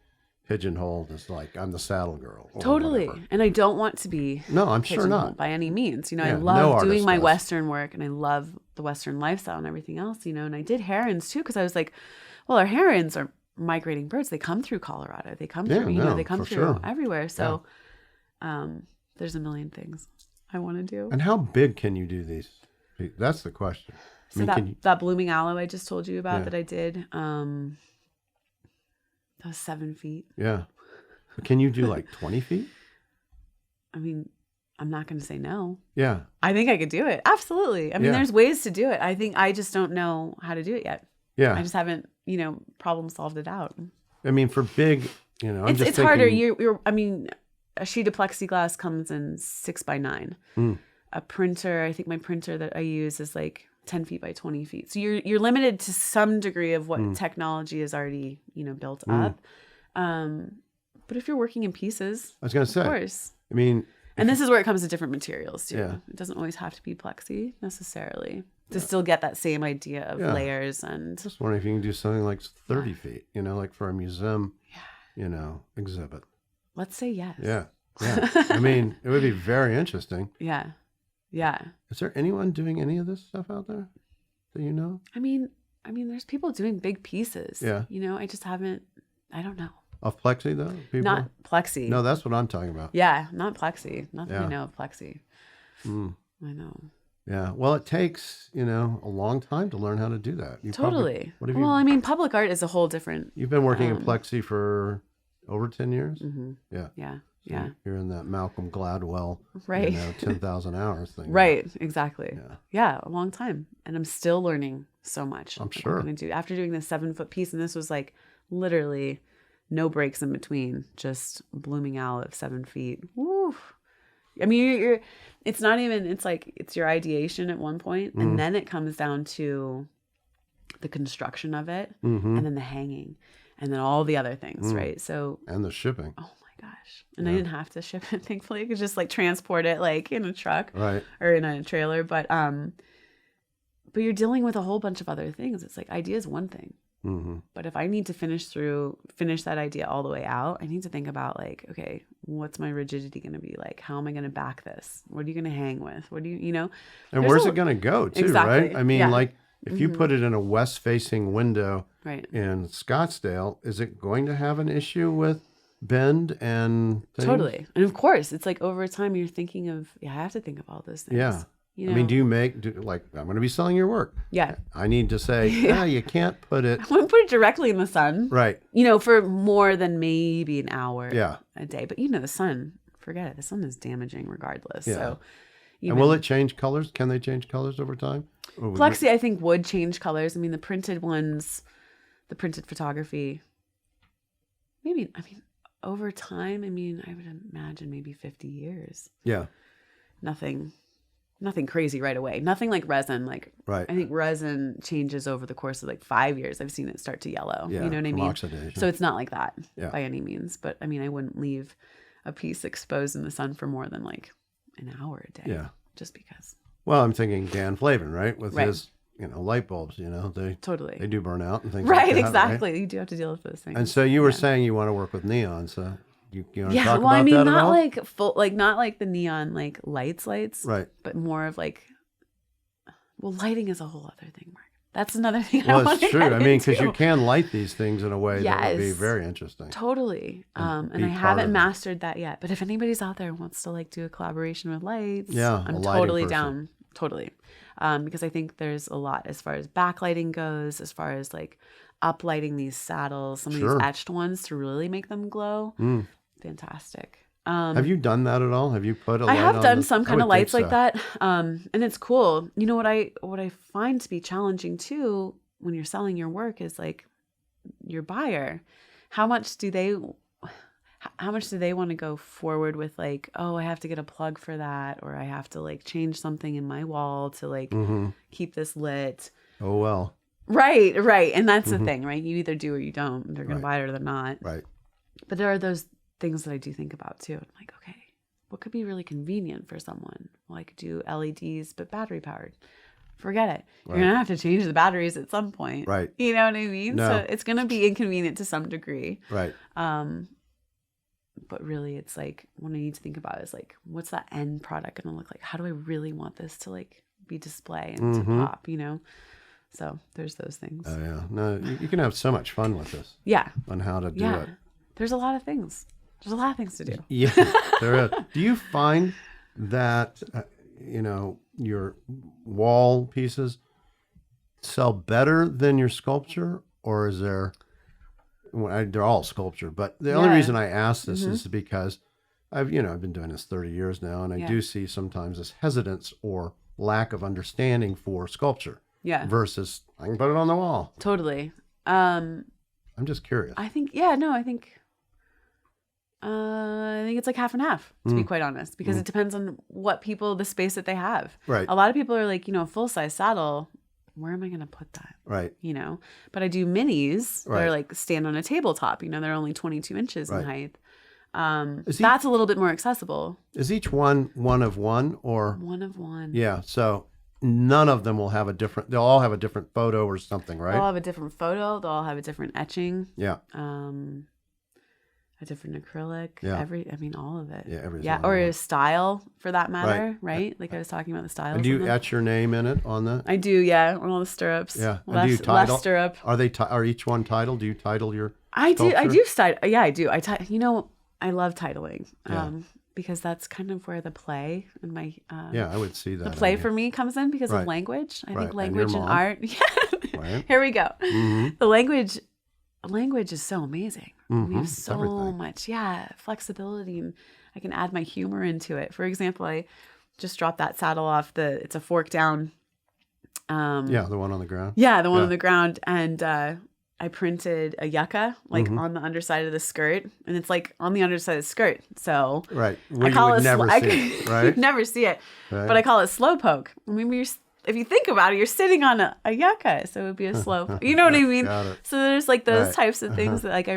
Speaker 1: pigeonholed as like, I'm the saddle girl.
Speaker 2: Totally.
Speaker 1: Whatever.
Speaker 2: And I don't want to be
Speaker 1: No, I'm sure not.
Speaker 2: By any means. I love doing my Western work and I love the Western lifestyle and everything else, and I did herons too because I was like, well, our herons are migrating birds. They come through Colorado. They come through, they come through everywhere. So there's a million things I want to do.
Speaker 1: And how big can you do these? That's the question.
Speaker 2: So that blooming aloe I just told you about that I did, that was 7 feet.
Speaker 1: Yeah. But can you do like 20 feet?
Speaker 2: I mean, I'm not going to say no.
Speaker 1: Yeah.
Speaker 2: I think I could do it. Absolutely. I mean, there's ways to do it. I think I just don't know how to do it yet.
Speaker 1: Yeah.
Speaker 2: I just haven't, problem solved it out.
Speaker 1: I mean, for big,
Speaker 2: it's harder. I mean, a sheet of plexiglass comes in 6x9. A printer, I think my printer that I use is like 10 feet by 20 feet. So you're limited to some degree of what technology is already, built up. But if you're working in pieces,
Speaker 1: I was going to say,
Speaker 2: of course.
Speaker 1: I mean,
Speaker 2: and this is where it comes to different materials too.
Speaker 1: Yeah.
Speaker 2: It doesn't always have to be plexi necessarily to still get that same idea of layers. And
Speaker 1: just wondering if you can do something like 30 feet, like for a museum, exhibit.
Speaker 2: Let's say yes.
Speaker 1: Yeah. Yeah. I mean, it would be very interesting.
Speaker 2: Yeah. Yeah.
Speaker 1: Is there anyone doing any of this stuff out there that you know?
Speaker 2: I mean, there's people doing big pieces.
Speaker 1: Yeah.
Speaker 2: You know, I just haven't, I don't know.
Speaker 1: Of plexi though? People?
Speaker 2: Not plexi.
Speaker 1: No, that's what I'm talking about.
Speaker 2: Yeah, not plexi. Nothing I
Speaker 1: Yeah.
Speaker 2: know of plexi. I know.
Speaker 1: Yeah. Well, it takes, a long time to learn how to do that.
Speaker 2: Totally.
Speaker 1: What have
Speaker 2: well, I mean, public art is a whole different.
Speaker 1: You've been working in plexi for over 10 years?
Speaker 2: Mm-hmm.
Speaker 1: Yeah.
Speaker 2: Yeah.
Speaker 1: So
Speaker 2: Yeah.
Speaker 1: You're in that Malcolm Gladwell,
Speaker 2: Right.
Speaker 1: 10,000 hours thing.
Speaker 2: Right. Exactly.
Speaker 1: Yeah.
Speaker 2: Yeah. A long time. And I'm still learning so much.
Speaker 1: I'm
Speaker 2: Like,
Speaker 1: sure.
Speaker 2: what can I do? After doing this 7-foot piece, and this was like literally no breaks in between, just blooming out of 7 feet. Woo. I mean, you're it's not even, it's like, it's your ideation at one point, and then it comes down to the construction of it, and then the hanging, and then all the other things, right? So,
Speaker 1: And the shipping.
Speaker 2: oh my gosh. And I didn't have to ship it, thankfully. I could just like transport it like in a truck
Speaker 1: Right.
Speaker 2: or in a trailer. But you're dealing with a whole bunch of other things. It's like, idea is one thing.
Speaker 1: Mm-hmm.
Speaker 2: But if I need to finish that idea all the way out, I need to think about like, okay, what's my rigidity going to be like? How am I going to back this? What are you going to hang with? What do you
Speaker 1: And
Speaker 2: there's
Speaker 1: where's it going to go too,
Speaker 2: Exactly.
Speaker 1: right? I mean,
Speaker 2: Yeah.
Speaker 1: like if you put it in a west-facing window
Speaker 2: right.
Speaker 1: in Scottsdale, is it going to have an issue with bend and things?
Speaker 2: Totally. And of course, it's like over time you're thinking of, I have to think of all those things.
Speaker 1: Yeah.
Speaker 2: You
Speaker 1: I mean,
Speaker 2: know?
Speaker 1: like, I'm going to be selling your work.
Speaker 2: Yeah.
Speaker 1: I need to say, you can't put it.
Speaker 2: I wouldn't put it directly in the sun.
Speaker 1: Right.
Speaker 2: For more than maybe an hour
Speaker 1: Yeah.
Speaker 2: a day. But the sun, forget it. The sun is damaging regardless.
Speaker 1: Yeah.
Speaker 2: So,
Speaker 1: And will it change colors? Can they change colors over time? Or would
Speaker 2: Plexi, I think, would change colors. I mean, the printed ones, the printed photography, maybe, over time, I would imagine maybe 50 years.
Speaker 1: Yeah.
Speaker 2: Nothing crazy right away. Nothing like resin. Like,
Speaker 1: Right.
Speaker 2: I think resin changes over the course of like 5 years. I've seen it start to yellow.
Speaker 1: Yeah,
Speaker 2: You know what I
Speaker 1: from
Speaker 2: mean?
Speaker 1: oxidation.
Speaker 2: So it's not like that
Speaker 1: Yeah.
Speaker 2: by any means. But I wouldn't leave a piece exposed in the sun for more than like an hour a day.
Speaker 1: Yeah.
Speaker 2: Just because.
Speaker 1: Well, I'm thinking Dan Flavin, right? With
Speaker 2: Right.
Speaker 1: his, light bulbs, they
Speaker 2: Totally.
Speaker 1: do burn out and things
Speaker 2: Right,
Speaker 1: like that.
Speaker 2: exactly.
Speaker 1: Right?
Speaker 2: You do have to deal with those things.
Speaker 1: And so you were saying you want to work with neon, so you want to
Speaker 2: Yeah,
Speaker 1: talk
Speaker 2: well,
Speaker 1: about that at
Speaker 2: not
Speaker 1: all?
Speaker 2: like full, like not like the neon like lights,
Speaker 1: Right.
Speaker 2: but more of like, well, lighting is a whole other thing, Mark. That's another thing.
Speaker 1: Well,
Speaker 2: I
Speaker 1: it's true.
Speaker 2: Get
Speaker 1: Because you
Speaker 2: into.
Speaker 1: can light these things in a way that would be
Speaker 2: Yes.
Speaker 1: very interesting.
Speaker 2: Totally. And
Speaker 1: be
Speaker 2: I
Speaker 1: part
Speaker 2: haven't
Speaker 1: of it.
Speaker 2: mastered that yet. But if anybody's out there and wants to like do a collaboration with lights,
Speaker 1: Yeah, a
Speaker 2: I'm
Speaker 1: lighting
Speaker 2: totally
Speaker 1: person.
Speaker 2: down. Totally. Because I think there's a lot as far as backlighting goes, as far as like uplighting these saddles, some of
Speaker 1: Sure.
Speaker 2: these etched ones to really make them glow.
Speaker 1: Mm.
Speaker 2: Fantastic.
Speaker 1: Have you done that at all? Have you put a
Speaker 2: I
Speaker 1: light
Speaker 2: have
Speaker 1: on
Speaker 2: done
Speaker 1: the-
Speaker 2: some
Speaker 1: I
Speaker 2: kind
Speaker 1: would
Speaker 2: of lights
Speaker 1: think
Speaker 2: like
Speaker 1: so.
Speaker 2: that. And it's cool. You know what I find to be challenging too when you're selling your work is like your buyer. How much do they want to go forward with like, oh, I have to get a plug for that, or I have to like change something in my wall to like keep this lit.
Speaker 1: Oh, well.
Speaker 2: Right. And that's the thing, right? You either do or you don't. They're going to buy it or they're not.
Speaker 1: Right.
Speaker 2: But there are those things that I do think about too. I'm like, okay, what could be really convenient for someone? Well, I could do LEDs, but battery powered. Forget it. You're going to have to change the batteries at some point.
Speaker 1: Right.
Speaker 2: You know what I mean?
Speaker 1: No.
Speaker 2: So it's going to be inconvenient to some degree.
Speaker 1: Right.
Speaker 2: But really it's like, what I need to think about is like, what's that end product going to look like? How do I really want this to like be display and to pop, So there's those things.
Speaker 1: Oh, yeah. No, you can have so much fun with this
Speaker 2: Yeah.
Speaker 1: on how to do
Speaker 2: Yeah.
Speaker 1: it.
Speaker 2: There's a lot of things. There's a lot of things to do.
Speaker 1: Yeah, there is. Do you find that, your wall pieces sell better than your sculpture, or is there, they're all sculpture, but the only reason I ask this is because I've been doing this 30 years now, and I do see sometimes this hesitance or lack of understanding for sculpture
Speaker 2: Yeah.
Speaker 1: versus I can put it on the wall.
Speaker 2: Totally.
Speaker 1: I'm just curious.
Speaker 2: I think it's like half and half, to be quite honest, because it depends on the space that they have.
Speaker 1: Right.
Speaker 2: A lot of people are like, full size saddle, where am I going to put that?
Speaker 1: Right.
Speaker 2: But I do minis that
Speaker 1: Right.
Speaker 2: are like stand on a tabletop, they're only 22 inches in
Speaker 1: Right.
Speaker 2: height.
Speaker 1: Is
Speaker 2: That's a little bit more accessible.
Speaker 1: Is each one of one or?
Speaker 2: One of one.
Speaker 1: Yeah. So none of them will have they'll all have a different photo or something,
Speaker 2: They'll
Speaker 1: right?
Speaker 2: all have a different photo. They'll all have a different etching.
Speaker 1: Yeah.
Speaker 2: A different acrylic.
Speaker 1: Yeah.
Speaker 2: All of it.
Speaker 1: Yeah, everything.
Speaker 2: Yeah. Or a style for that matter, right? Like I was talking about the styles.
Speaker 1: And do you etch your name in it on the?
Speaker 2: I do, yeah, on all the stirrups.
Speaker 1: Yeah. And
Speaker 2: Less,
Speaker 1: do you title?
Speaker 2: less stirrup.
Speaker 1: Are they? Are each one titled? Do you title your?
Speaker 2: I
Speaker 1: sculpture?
Speaker 2: do title. Yeah, I do. You know, I love titling.
Speaker 1: Yeah.
Speaker 2: Because that's kind of where the play and my
Speaker 1: yeah, I would see that.
Speaker 2: The play for me comes in because of language. I think language and art. Yeah. Here we go. The language is so amazing. We have so much, flexibility, and I can add my humor into it. For example, I just dropped that saddle off it's a fork down.
Speaker 1: The one on the ground.
Speaker 2: Yeah, the one on the ground, and I printed a yucca like on the underside of the skirt, and it's like on the underside of the skirt. So
Speaker 1: right,
Speaker 2: I call it
Speaker 1: never see it, right?
Speaker 2: You'd never see it, but I call it slow poke. I mean, if you think about it, you're sitting on a yucca, so it would be a slow poke. You know what I mean? So there's like those types of things that like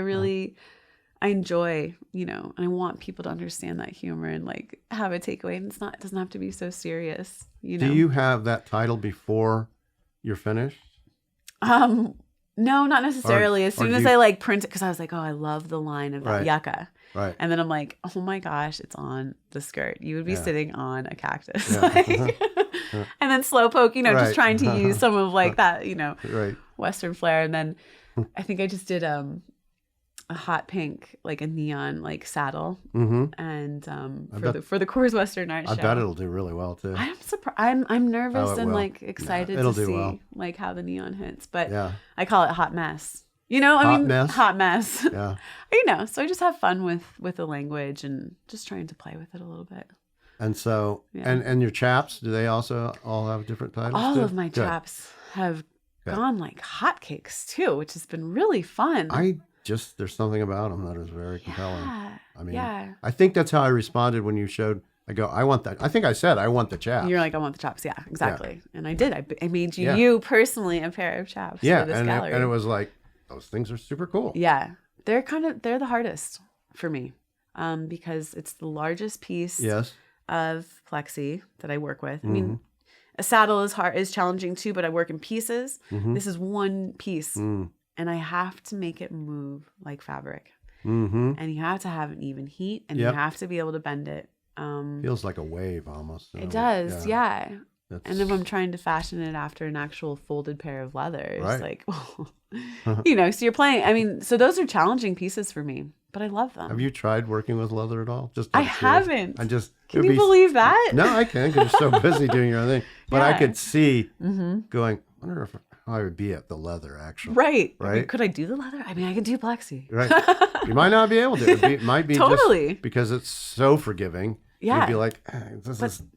Speaker 2: I enjoy, you know, and I want people to understand that humor and like have a takeaway. And it doesn't have to be so serious, you know.
Speaker 1: Do you have that title before you're finished?
Speaker 2: No, not necessarily. As soon as I like print it, because I was like, oh, I love the line of that yucca.
Speaker 1: Right.
Speaker 2: And then I'm like, oh my gosh, it's on the skirt. You would be sitting on a cactus.
Speaker 1: Yeah.
Speaker 2: Like, and then slow poke, you know, just trying to use some of like that, you know, Western flair. And then I think I just did a hot pink, like a neon like saddle. And for the Coors Western Art Show.
Speaker 1: I bet it'll do really well too.
Speaker 2: I'm surprised. I'm nervous and like excited to see like how the neon hits. But I call it hot mess. You know, hot mess.
Speaker 1: Yeah.
Speaker 2: You know, so I just have fun with the language and just trying to play with it a little bit.
Speaker 1: And so, and your chaps, do they also all have different titles?
Speaker 2: All of my chaps have gone like hotcakes too, which has been really fun.
Speaker 1: There's something about them that is very compelling. I mean,
Speaker 2: I
Speaker 1: think that's how I responded when you showed. I go, I want that. I think I said, I want the chaps.
Speaker 2: You're like, I want the chaps. Yeah, exactly. Yeah. And I did. I made you personally a pair of chaps for this gallery.
Speaker 1: And it was like, those things are super cool.
Speaker 2: Yeah. They're the hardest for me because it's the largest piece of plexi that I work with. I mean, a saddle is challenging too, but I work in pieces. This is one piece. And I have to make it move like fabric. And you have to have an even heat, and you have to be able to bend it.
Speaker 1: Feels like a wave almost.
Speaker 2: It does, yeah. And if I'm trying to fashion it after an actual folded pair of leather, it's like, you know, so you're playing. I mean, so those are challenging pieces for me, but I love them.
Speaker 1: Have you tried working with leather at all?
Speaker 2: I haven't.
Speaker 1: Can
Speaker 2: you believe that?
Speaker 1: No, I can't because you're so busy doing your own thing. But I could see going, I wonder how I would be at the leather, actually.
Speaker 2: Right. I mean, could I do the leather? I mean, I can do plexi.
Speaker 1: Right. You might not be able to. It might be
Speaker 2: totally
Speaker 1: just because it's so forgiving.
Speaker 2: Yeah.
Speaker 1: You'd be like,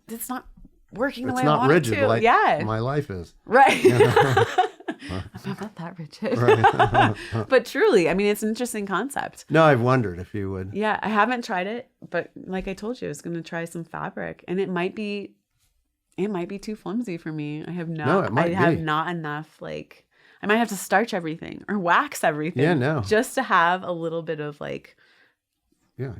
Speaker 2: it's not working the way
Speaker 1: I want
Speaker 2: rigid,
Speaker 1: it to. Like my life is.
Speaker 2: Right. I'm not that rigid. Right. But truly, I mean, it's an interesting concept.
Speaker 1: No, I've wondered if you would.
Speaker 2: Yeah, I haven't tried it, but like I told you, I was going to try some fabric, and it might be too flimsy for me. I have not enough, like, I might have to starch everything or wax everything.
Speaker 1: Yeah, no.
Speaker 2: Just to have a little bit of like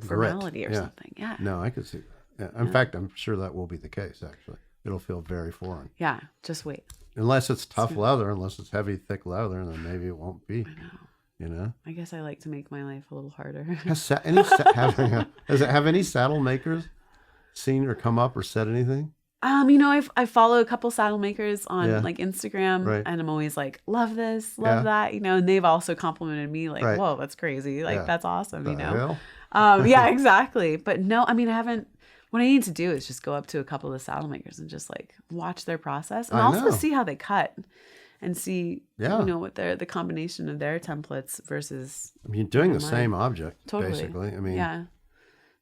Speaker 2: formality
Speaker 1: grit.
Speaker 2: Or something. Yeah.
Speaker 1: No, I could see that. Yeah. In fact, I'm sure that will be the case, actually. It'll feel very foreign.
Speaker 2: Yeah, just wait.
Speaker 1: Unless it's tough leather, unless it's heavy, thick leather, then maybe it won't be.
Speaker 2: I know.
Speaker 1: You know?
Speaker 2: I guess I like to make my life a little harder.
Speaker 1: Does it have any saddle makers seen or come up or said anything?
Speaker 2: You know, I follow a couple saddle makers on like Instagram, and I'm always like, love this, love that, you know, and they've also complimented me like, whoa, that's crazy. Like, that's awesome, you know? Yeah, exactly. But no, I mean, I haven't, what I need to do is just go up to a couple of the saddle makers and just like watch their process and also see how they cut and see, you know, what the combination of their templates versus.
Speaker 1: I mean, doing the same object, basically. I mean,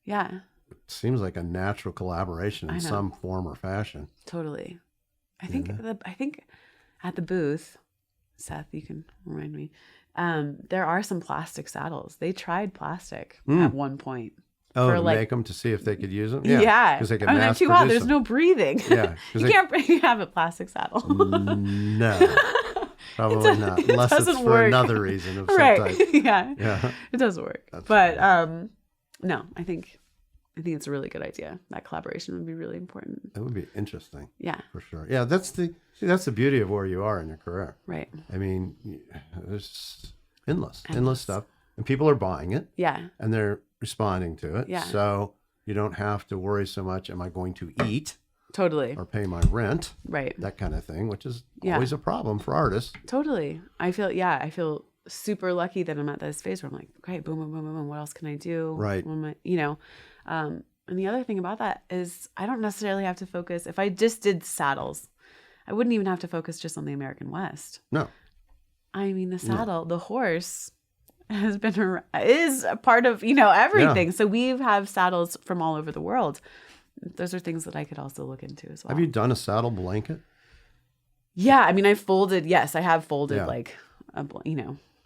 Speaker 2: yeah.
Speaker 1: It seems like a natural collaboration in some form or fashion.
Speaker 2: Totally. I think at the booth, Seth, you can remind me, there are some plastic saddles. They tried plastic at one point.
Speaker 1: Oh, to make them to see if they could use them?
Speaker 2: Yeah.
Speaker 1: Because they could
Speaker 2: they're too hot. There's no breathing.
Speaker 1: Yeah.
Speaker 2: You can't have a plastic saddle.
Speaker 1: No. Probably not. Unless it's for another reason of some type.
Speaker 2: Yeah. It doesn't work. No, I think it's a really good idea. That collaboration would be really important.
Speaker 1: It would be interesting.
Speaker 2: Yeah.
Speaker 1: For sure. Yeah, that's the beauty of where you are in your career.
Speaker 2: Right.
Speaker 1: I mean, there's endless stuff. And people are buying it.
Speaker 2: Yeah.
Speaker 1: And they're responding to it.
Speaker 2: Yeah.
Speaker 1: So, You don't have to worry so much, am I going to eat
Speaker 2: Totally.
Speaker 1: or pay my rent?
Speaker 2: Right.
Speaker 1: That kind of thing, which is always a problem for artists.
Speaker 2: Totally. I feel super lucky that I'm at this phase where I'm like, okay, boom, boom, boom, boom, boom. What else can I do?
Speaker 1: Right.
Speaker 2: What am I, and the other thing about that is I don't necessarily have to focus. If I just did saddles, I wouldn't even have to focus just on the American West.
Speaker 1: No.
Speaker 2: I mean, the saddle, the horse is a part of, everything.
Speaker 1: Yeah.
Speaker 2: So we have saddles from all over the world. Those are things that I could also look into as well.
Speaker 1: Have you done a saddle blanket?
Speaker 2: Yeah. I mean, I have folded like,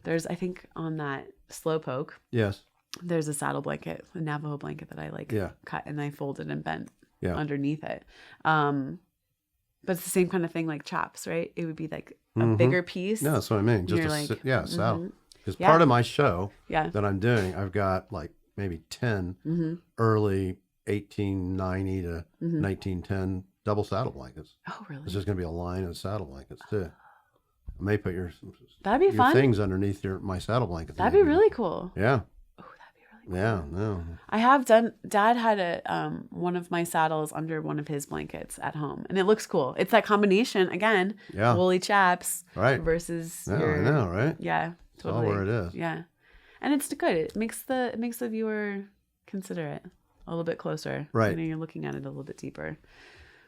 Speaker 2: there's, I think on that Slowpoke,
Speaker 1: Yes.
Speaker 2: there's a saddle blanket, a Navajo blanket that I cut and I folded and bent underneath it. But it's the same kind of thing like chaps, right? It would be like a bigger piece.
Speaker 1: No, that's what I mean. Just saddle. Because part of my show that I'm doing, I've got like maybe 10 early 1890 to 1910 double saddle blankets.
Speaker 2: Oh, really?
Speaker 1: There's just going to be a line of saddle blankets too. I may put your things underneath my saddle blankets.
Speaker 2: That'd be really cool.
Speaker 1: Yeah.
Speaker 2: Oh, that'd be really cool.
Speaker 1: Yeah, no.
Speaker 2: I have done. Dad had one of my saddles under one of his blankets at home, and it looks cool. It's that combination again.
Speaker 1: Yeah.
Speaker 2: Woolly chaps.
Speaker 1: Right.
Speaker 2: Versus.
Speaker 1: Yeah, I know, right?
Speaker 2: Yeah. Totally.
Speaker 1: That's all where it is.
Speaker 2: Yeah, and it's good. It makes the viewer consider it a little bit closer.
Speaker 1: Right.
Speaker 2: You're looking at it a little bit deeper.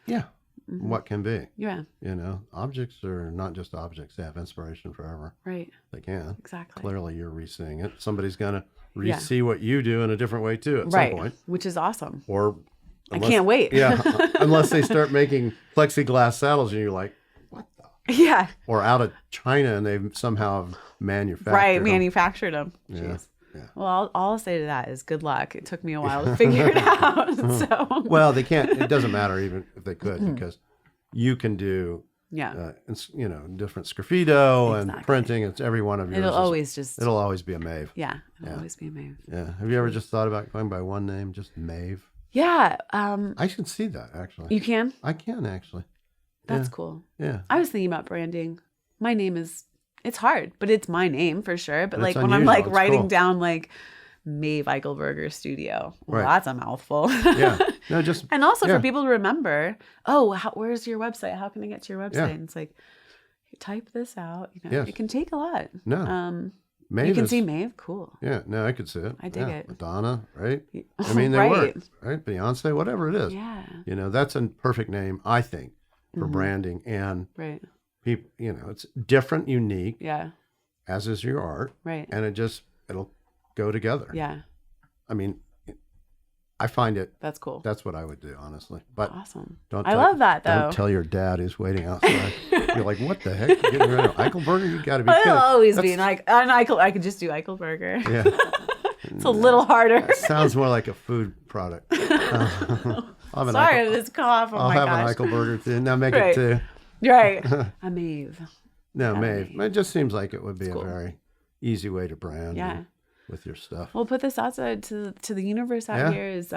Speaker 1: Yeah. What can be.
Speaker 2: Yeah.
Speaker 1: Objects are not just objects. They have inspiration forever.
Speaker 2: Right.
Speaker 1: They can.
Speaker 2: Exactly.
Speaker 1: Clearly you're re-seeing it. Somebody's going to re-see what you do in a different way too at some point.
Speaker 2: Which is awesome.
Speaker 1: Or
Speaker 2: I can't wait.
Speaker 1: Unless they start making plexiglass saddles and you're like, what the?
Speaker 2: Yeah.
Speaker 1: Or out of China and they've somehow manufactured them.
Speaker 2: Manufactured them.
Speaker 1: Yeah.
Speaker 2: Jeez.
Speaker 1: Yeah.
Speaker 2: Well, all I'll say to that is good luck. It took me a while to figure it out. So.
Speaker 1: Well, they can't. It doesn't matter even if they could because you can do, different sgraffito and printing. It's every one of yours. It'll always be a Maeve.
Speaker 2: Yeah, it'll always be a Maeve.
Speaker 1: Yeah. Have you ever just thought about going by one name, just Maeve?
Speaker 2: Yeah.
Speaker 1: I can see that actually.
Speaker 2: You can?
Speaker 1: I can actually.
Speaker 2: That's cool.
Speaker 1: Yeah.
Speaker 2: I was thinking about branding. My name is. It's hard, but it's my name for sure. But like when
Speaker 1: unusual.
Speaker 2: I'm like writing down like Maeve Eichelberger Studio, well, that's a mouthful.
Speaker 1: Yeah, no, just
Speaker 2: and also for people to remember. Oh, where's your website? How can I get to your website?
Speaker 1: Yeah.
Speaker 2: And it's like, you type this out. It can take a lot.
Speaker 1: No, Maeve
Speaker 2: you can see Maeve. Cool.
Speaker 1: Yeah, no, I could see it.
Speaker 2: I dig it.
Speaker 1: Madonna, right? I mean, they work, right? Beyonce, whatever it is.
Speaker 2: Yeah.
Speaker 1: That's a perfect name, I think, for branding and people. It's different, unique.
Speaker 2: Yeah.
Speaker 1: As is your art.
Speaker 2: Right.
Speaker 1: And it'll go together.
Speaker 2: Yeah.
Speaker 1: I mean, I find it.
Speaker 2: That's cool.
Speaker 1: That's what I would do, honestly. But
Speaker 2: awesome.
Speaker 1: I
Speaker 2: love that though.
Speaker 1: Don't tell your dad who's waiting outside. You're like, what the heck? You're getting rid of Eichelberger? You got to be kidding.
Speaker 2: It'll always be an Eichel. I could just do Eichelberger.
Speaker 1: Yeah.
Speaker 2: It's a little harder.
Speaker 1: It sounds more like a food product.
Speaker 2: Sorry, this cough. Oh
Speaker 1: I'll
Speaker 2: my
Speaker 1: have
Speaker 2: gosh.
Speaker 1: an Eichelberger too. Now make it two.
Speaker 2: Right. A Maeve.
Speaker 1: No, Maeve. It just seems like it would be a very easy way to brand.
Speaker 2: Yeah.
Speaker 1: With your stuff.
Speaker 2: We'll put this outside to the universe out here is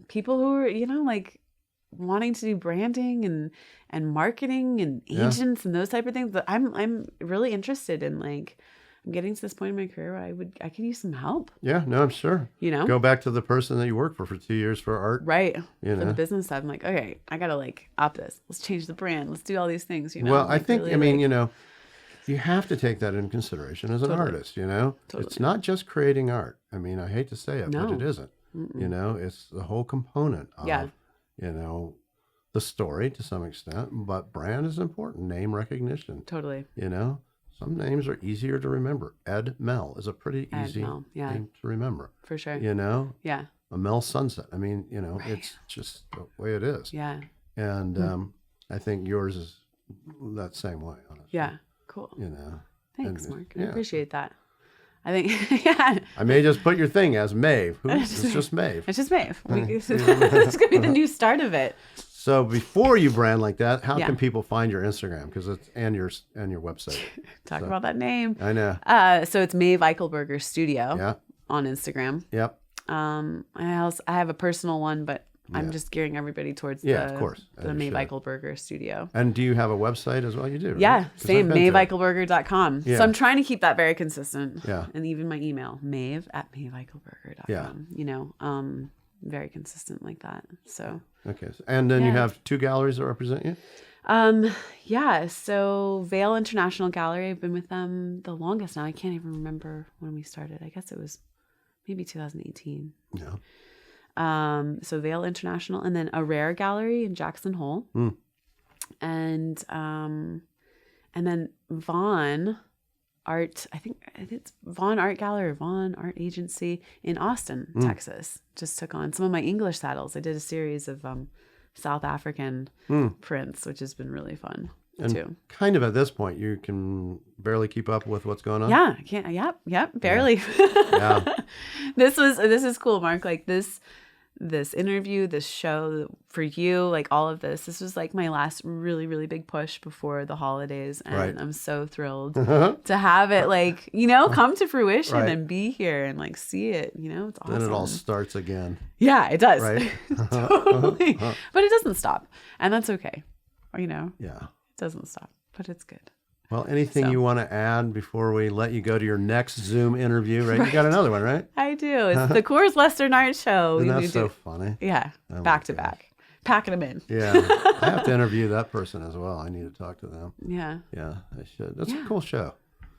Speaker 2: people who are, like wanting to do branding and marketing and agents and those type of things. But I'm really interested in I'm getting to this point in my career where I could use some help.
Speaker 1: Yeah, no, I'm sure.
Speaker 2: Go
Speaker 1: back to the person that you worked for 2 years for art.
Speaker 2: Right. For the business side. I'm like, okay, I gotta up this. Let's change the brand. Let's do all these things.
Speaker 1: Well, I think you have to take that into consideration as an artist, Totally. It's not just creating art. I mean, I hate to say it, but it isn't. It's the whole component of, the story to some extent, but brand is important, name recognition.
Speaker 2: Totally.
Speaker 1: Some names are easier to remember. Ed Mel is a pretty easy name to remember.
Speaker 2: For sure.
Speaker 1: Yeah. A Mel Sunset. I mean, it's just the way it is.
Speaker 2: Yeah.
Speaker 1: And I think yours is that same way, honestly.
Speaker 2: Yeah. Cool. Thanks, Mark. I appreciate that. I think,
Speaker 1: I may just put your thing as Maeve. It's just Maeve.
Speaker 2: It's just Maeve. It's going to be the new start of it.
Speaker 1: So before you brand like that, how can people find your Instagram? Because it's and your website.
Speaker 2: Talk about that name.
Speaker 1: I know.
Speaker 2: So it's Maeve Eichelberger Studio.
Speaker 1: Yeah.
Speaker 2: On Instagram.
Speaker 1: Yep.
Speaker 2: I have a personal one, but I'm just gearing everybody towards the Maeve Eichelberger Studio.
Speaker 1: And do you have a website as well? You do, right?
Speaker 2: Yeah, same, MaeveEichelberger.com.
Speaker 1: Yeah.
Speaker 2: So I'm trying to keep that very consistent.
Speaker 1: Yeah.
Speaker 2: And even my email, Maeve@MaeveEichelberger.com.
Speaker 1: Yeah.
Speaker 2: very consistent like that. So
Speaker 1: Okay. And then you
Speaker 2: Yeah.
Speaker 1: have 2 galleries that represent you?
Speaker 2: yeah, so Vale International Gallery, I've been with them the longest now. I can't even remember when we started. I guess it was maybe 2018.
Speaker 1: Yeah.
Speaker 2: So Vale International, and then a Rare Gallery in Jackson Hole. And then Vaughn Art, I think it's Vaughn Art Gallery or Vaughn Art Agency in Austin, Texas. Just took on some of my English saddles. I did a series of South African prints, which has been really fun too.
Speaker 1: Kind of at this point, you can barely keep up with what's going on.
Speaker 2: Yeah, I can't. Yep, barely.
Speaker 1: Yeah.
Speaker 2: This is cool, Mark. Like this interview, this show for you, like all of this was like my last really, really big push before the holidays. And
Speaker 1: Right.
Speaker 2: I'm so thrilled to have it like, come to fruition
Speaker 1: Right.
Speaker 2: and be here and like see it, it's awesome.
Speaker 1: Then it all starts again.
Speaker 2: Yeah, it does.
Speaker 1: Right.
Speaker 2: Totally. But it doesn't stop. And that's okay.
Speaker 1: Yeah.
Speaker 2: It doesn't stop, but it's good.
Speaker 1: Well, anything you want to add before we let you go to your next Zoom interview, right? You got another one, right?
Speaker 2: I do. It's the Coors Western Art Show.
Speaker 1: And that's so funny.
Speaker 2: Yeah.
Speaker 1: Oh
Speaker 2: back
Speaker 1: my
Speaker 2: to
Speaker 1: gosh.
Speaker 2: back. Packing them in.
Speaker 1: Yeah. I have to interview that person as well. I need to talk to them.
Speaker 2: Yeah.
Speaker 1: Yeah, I should. That's a cool show.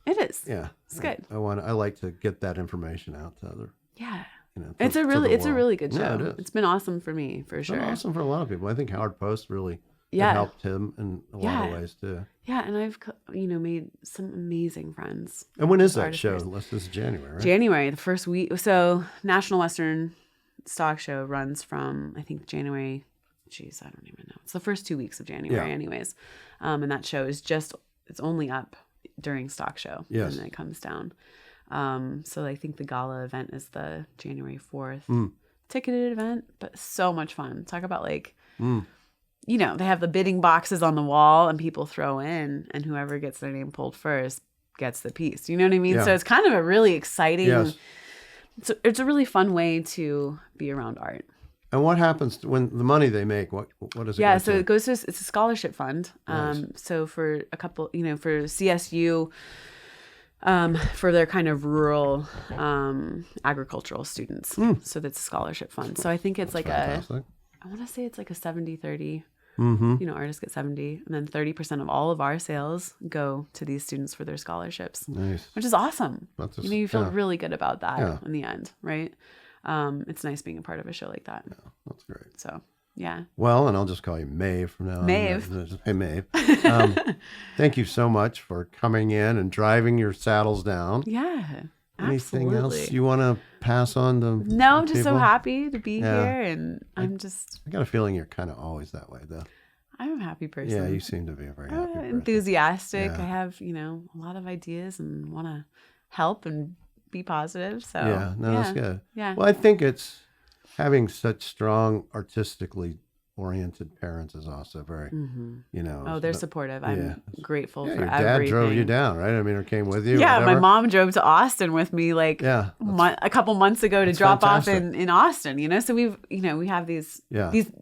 Speaker 2: It is.
Speaker 1: Yeah.
Speaker 2: It's good.
Speaker 1: I like to get that information out to other,
Speaker 2: Yeah.
Speaker 1: to
Speaker 2: It's a
Speaker 1: the
Speaker 2: really
Speaker 1: world.
Speaker 2: good show.
Speaker 1: Yeah, it is.
Speaker 2: It's been awesome for me, for
Speaker 1: It's
Speaker 2: sure.
Speaker 1: been awesome for a lot of people. I think Howard Post really
Speaker 2: Yeah.
Speaker 1: helped him in a lot of ways too.
Speaker 2: Yeah, and I've made some amazing friends.
Speaker 1: And when is that
Speaker 2: Artist
Speaker 1: show?
Speaker 2: fairs.
Speaker 1: This is January, right?
Speaker 2: January, the first week. So National Western Stock Show runs from, I think, January. Geez, I don't even know. It's the first 2 weeks of January anyways. And that show is it's only up during Stock Show.
Speaker 1: Yes.
Speaker 2: And then it comes down. So I think the gala event is the January 4th ticketed event, but so much fun. Talk about like, they have the bidding boxes on the wall and people throw in, and whoever gets their name pulled first gets the piece. You know what I mean?
Speaker 1: Yeah.
Speaker 2: So it's kind of a really exciting,
Speaker 1: Yes.
Speaker 2: it's a really fun way to be around art.
Speaker 1: And what happens when the money they make? What does it
Speaker 2: Yeah,
Speaker 1: go
Speaker 2: so
Speaker 1: to?
Speaker 2: it goes to, it's a scholarship fund.
Speaker 1: Nice.
Speaker 2: So for a couple, for CSU, for their kind of rural agricultural students. So that's a scholarship fund. So I think it's like
Speaker 1: Fantastic.
Speaker 2: I want to say it's like a 70-30.
Speaker 1: Mm-hmm.
Speaker 2: Artists get 70, and then 30% of all of our sales go to these students for their scholarships,
Speaker 1: Nice.
Speaker 2: which is awesome.
Speaker 1: That's
Speaker 2: You feel
Speaker 1: yeah.
Speaker 2: really good about that
Speaker 1: Yeah.
Speaker 2: in the end, right? It's nice being a part of a show like that.
Speaker 1: That's great.
Speaker 2: So, yeah.
Speaker 1: Well, and I'll just call you Maeve from now on.
Speaker 2: Maeve.
Speaker 1: Hey, Maeve. Thank you so much for coming in and driving your saddles down.
Speaker 2: Yeah.
Speaker 1: Anything
Speaker 2: absolutely.
Speaker 1: else you want to pass on to
Speaker 2: No, I'm just so
Speaker 1: people?
Speaker 2: happy to be
Speaker 1: Yeah.
Speaker 2: here, and
Speaker 1: I got a feeling you're kind of always that way, though.
Speaker 2: I'm a happy person.
Speaker 1: Yeah, you seem to be a very happy person.
Speaker 2: Enthusiastic.
Speaker 1: Yeah.
Speaker 2: I have, a lot of ideas and want to help and be positive. So
Speaker 1: Yeah, no, that's good.
Speaker 2: Yeah.
Speaker 1: Well, I think it's having such strong artistically oriented parents is also very,
Speaker 2: Oh, they're supportive. I'm grateful
Speaker 1: Yeah,
Speaker 2: for
Speaker 1: your dad
Speaker 2: everything.
Speaker 1: drove you down, right? I mean, or came with you.
Speaker 2: Yeah,
Speaker 1: whatever.
Speaker 2: my mom drove to Austin with me
Speaker 1: Yeah,
Speaker 2: a couple months ago to
Speaker 1: that's
Speaker 2: drop
Speaker 1: fantastic.
Speaker 2: off in Austin, so we've, we have these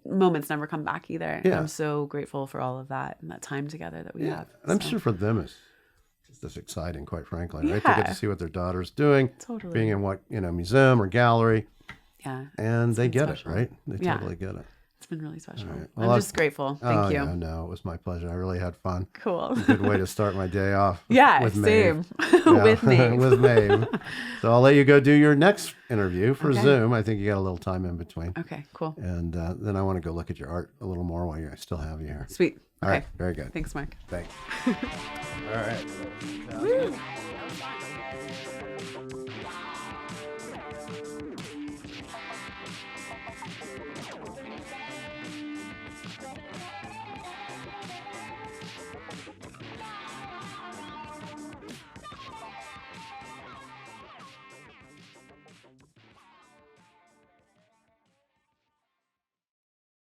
Speaker 2: moments never come back either.
Speaker 1: Yeah.
Speaker 2: I'm so grateful for all of that and that time together that we have.
Speaker 1: And I'm
Speaker 2: So,
Speaker 1: sure for them it's just as exciting, quite frankly, right? To
Speaker 2: Yeah.
Speaker 1: get to see what their daughter's doing,
Speaker 2: Totally.
Speaker 1: being in what museum or gallery,
Speaker 2: yeah,
Speaker 1: and they get
Speaker 2: special.
Speaker 1: it, right? They
Speaker 2: Yeah.
Speaker 1: totally get it.
Speaker 2: it's been really special.
Speaker 1: right. Well,
Speaker 2: I'm just grateful. Thank you.
Speaker 1: Yeah, no, it was my pleasure. I really had fun.
Speaker 2: Cool.
Speaker 1: Good way to start my day off.
Speaker 2: Yeah,
Speaker 1: with
Speaker 2: same.
Speaker 1: Maeve. Yeah,
Speaker 2: With me.
Speaker 1: with Maeve. So I'll let you go do your next interview for
Speaker 2: Okay.
Speaker 1: Zoom. I think you got a little time in between.
Speaker 2: Okay, cool.
Speaker 1: And then I want to go look at your art a little more while I still have you here.
Speaker 2: Sweet.
Speaker 1: All
Speaker 2: Okay.
Speaker 1: right, very good.
Speaker 2: Thanks, Mark.
Speaker 1: Thanks. All right.
Speaker 2: Woo.